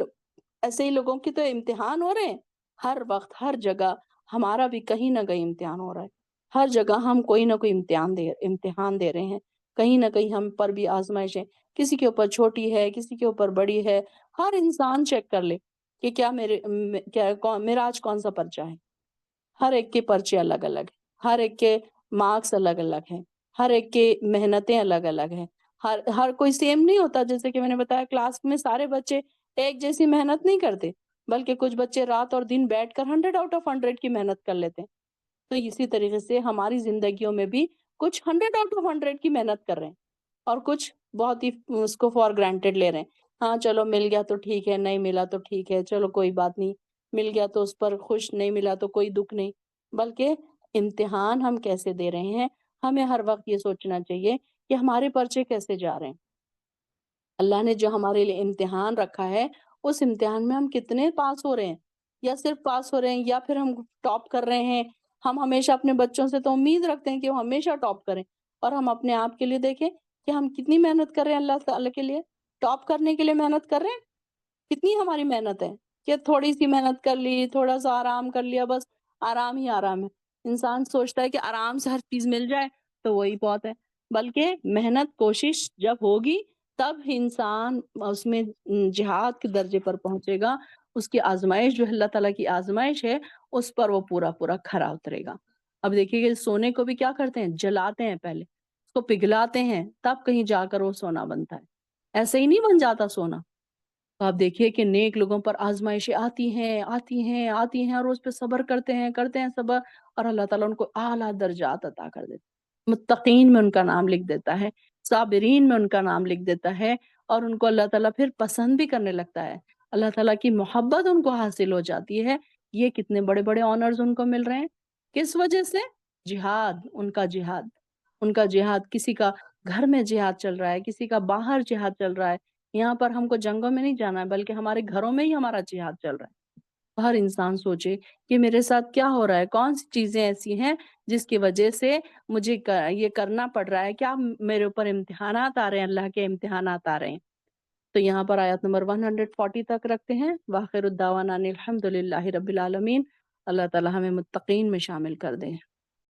ایسے ہی لوگوں کی تو امتحان ہو رہے ہیں، ہر وقت ہر جگہ ہمارا بھی کہیں نہ کہیں امتحان ہو رہا ہے، ہر جگہ ہم کوئی نہ کوئی امتحان دے رہے ہیں، کہیں نہ کہیں ہم پر بھی آزمائش ہے، کسی کے اوپر چھوٹی ہے، کسی کے اوپر بڑی ہے۔ ہر انسان چیک کر لے کہ کیا میرا آج کون سا پرچہ ہے۔ ہر ایک کے پرچے الگ الگ ہیں، ہر ایک کے مارکس الگ الگ ہیں، ہر ایک کے محنتیں الگ الگ ہیں، ہر کوئی سیم نہیں ہوتا۔ جیسے کہ میں نے بتایا کلاس میں سارے بچے ایک جیسی محنت نہیں کرتے، بلکہ کچھ بچے رات اور دن بیٹھ کر 100 آؤٹ آف 100 کی محنت کر لیتے ہیں۔ تو اسی طریقے سے ہماری زندگیوں میں بھی کچھ 100 آؤٹ آف 100 کی محنت کر رہے ہیں، اور کچھ بہت ہی اس کو فار گرانٹیڈ لے رہے ہیں۔ ہاں چلو مل گیا تو ٹھیک ہے، نہیں ملا تو ٹھیک ہے، چلو کوئی بات نہیں، مل گیا تو اس پر خوش، نہیں ملا تو کوئی دکھ نہیں۔ بلکہ امتحان ہم کیسے دے رہے ہیں، ہمیں ہر وقت یہ سوچنا چاہیے کہ ہمارے پرچے کیسے جا رہے ہیں۔ اللہ نے جو ہمارے لیے امتحان رکھا ہے، اس امتحان میں ہم کتنے پاس ہو رہے ہیں، یا صرف پاس ہو رہے ہیں یا پھر ہم ٹاپ کر رہے ہیں۔ ہم ہمیشہ اپنے بچوں سے تو امید رکھتے ہیں کہ وہ ہمیشہ ٹاپ کریں، اور ہم اپنے آپ کے لیے دیکھیں کہ ہم کتنی محنت کر رہے ہیں اللہ تعالیٰ کے لیے، ٹاپ کرنے کے لیے محنت کر رہے ہیں۔ کتنی ہماری محنت ہے کہ تھوڑی سی محنت کر لی، تھوڑا سا آرام کر لیا، بس آرام ہی آرام ہے۔ انسان سوچتا ہے کہ آرام سے ہر چیز مل جائے تو وہی بہت ہے، بلکہ محنت کوشش جب ہوگی تب انسان اس میں جہاد کے درجے پر پہنچے گا، اس کی آزمائش جو اللہ تعالیٰ کی آزمائش ہے اس پر وہ پورا پورا کھرا اترے گا۔ اب دیکھیے کہ سونے کو بھی کیا کرتے ہیں، جلاتے ہیں، پہلے اس کو پگھلاتے ہیں، تب کہیں جا کر وہ سونا بنتا ہے، ایسے ہی نہیں بن جاتا سونا۔ تو آپ دیکھیے کہ نیک لوگوں پر آزمائشیں آتی ہیں آتی ہیں آتی ہیں، اور اس پہ صبر کرتے ہیں صبر، اور اللہ تعالیٰ ان کو اعلیٰ درجات عطا کر دیتے ہیں۔ متقین میں ان کا نام لکھ دیتا ہے، صابرین میں ان کا نام لکھ دیتا ہے، اور ان کو اللہ تعالیٰ پھر پسند بھی کرنے لگتا ہے، اللہ تعالیٰ کی محبت ان کو حاصل ہو جاتی ہے۔ یہ کتنے بڑے بڑے آنرز ان کو مل رہے ہیں، کس وجہ سے؟ جہاد، ان کا جہاد، ان کا جہاد، کسی کا گھر میں جہاد چل رہا ہے، کسی کا باہر جہاد چل رہا ہے۔ یہاں پر ہم کو جنگوں میں نہیں جانا ہے، بلکہ ہمارے گھروں میں ہی ہمارا جہاد چل رہا ہے۔ ہر انسان سوچے کہ میرے ساتھ کیا ہو رہا ہے، کون سی چیزیں ایسی ہیں جس کی وجہ سے مجھے یہ کرنا پڑ رہا ہے، کیا میرے اوپر امتحانات آ رہے ہیں، اللہ کے امتحانات آ رہے ہیں۔ تو یہاں پر آیت نمبر 140 تک رکھتے ہیں۔ وآخر الدعوانا ان الحمد للہ رب العالمین۔ اللہ تعالی ہمیں متقین میں شامل کر دیں۔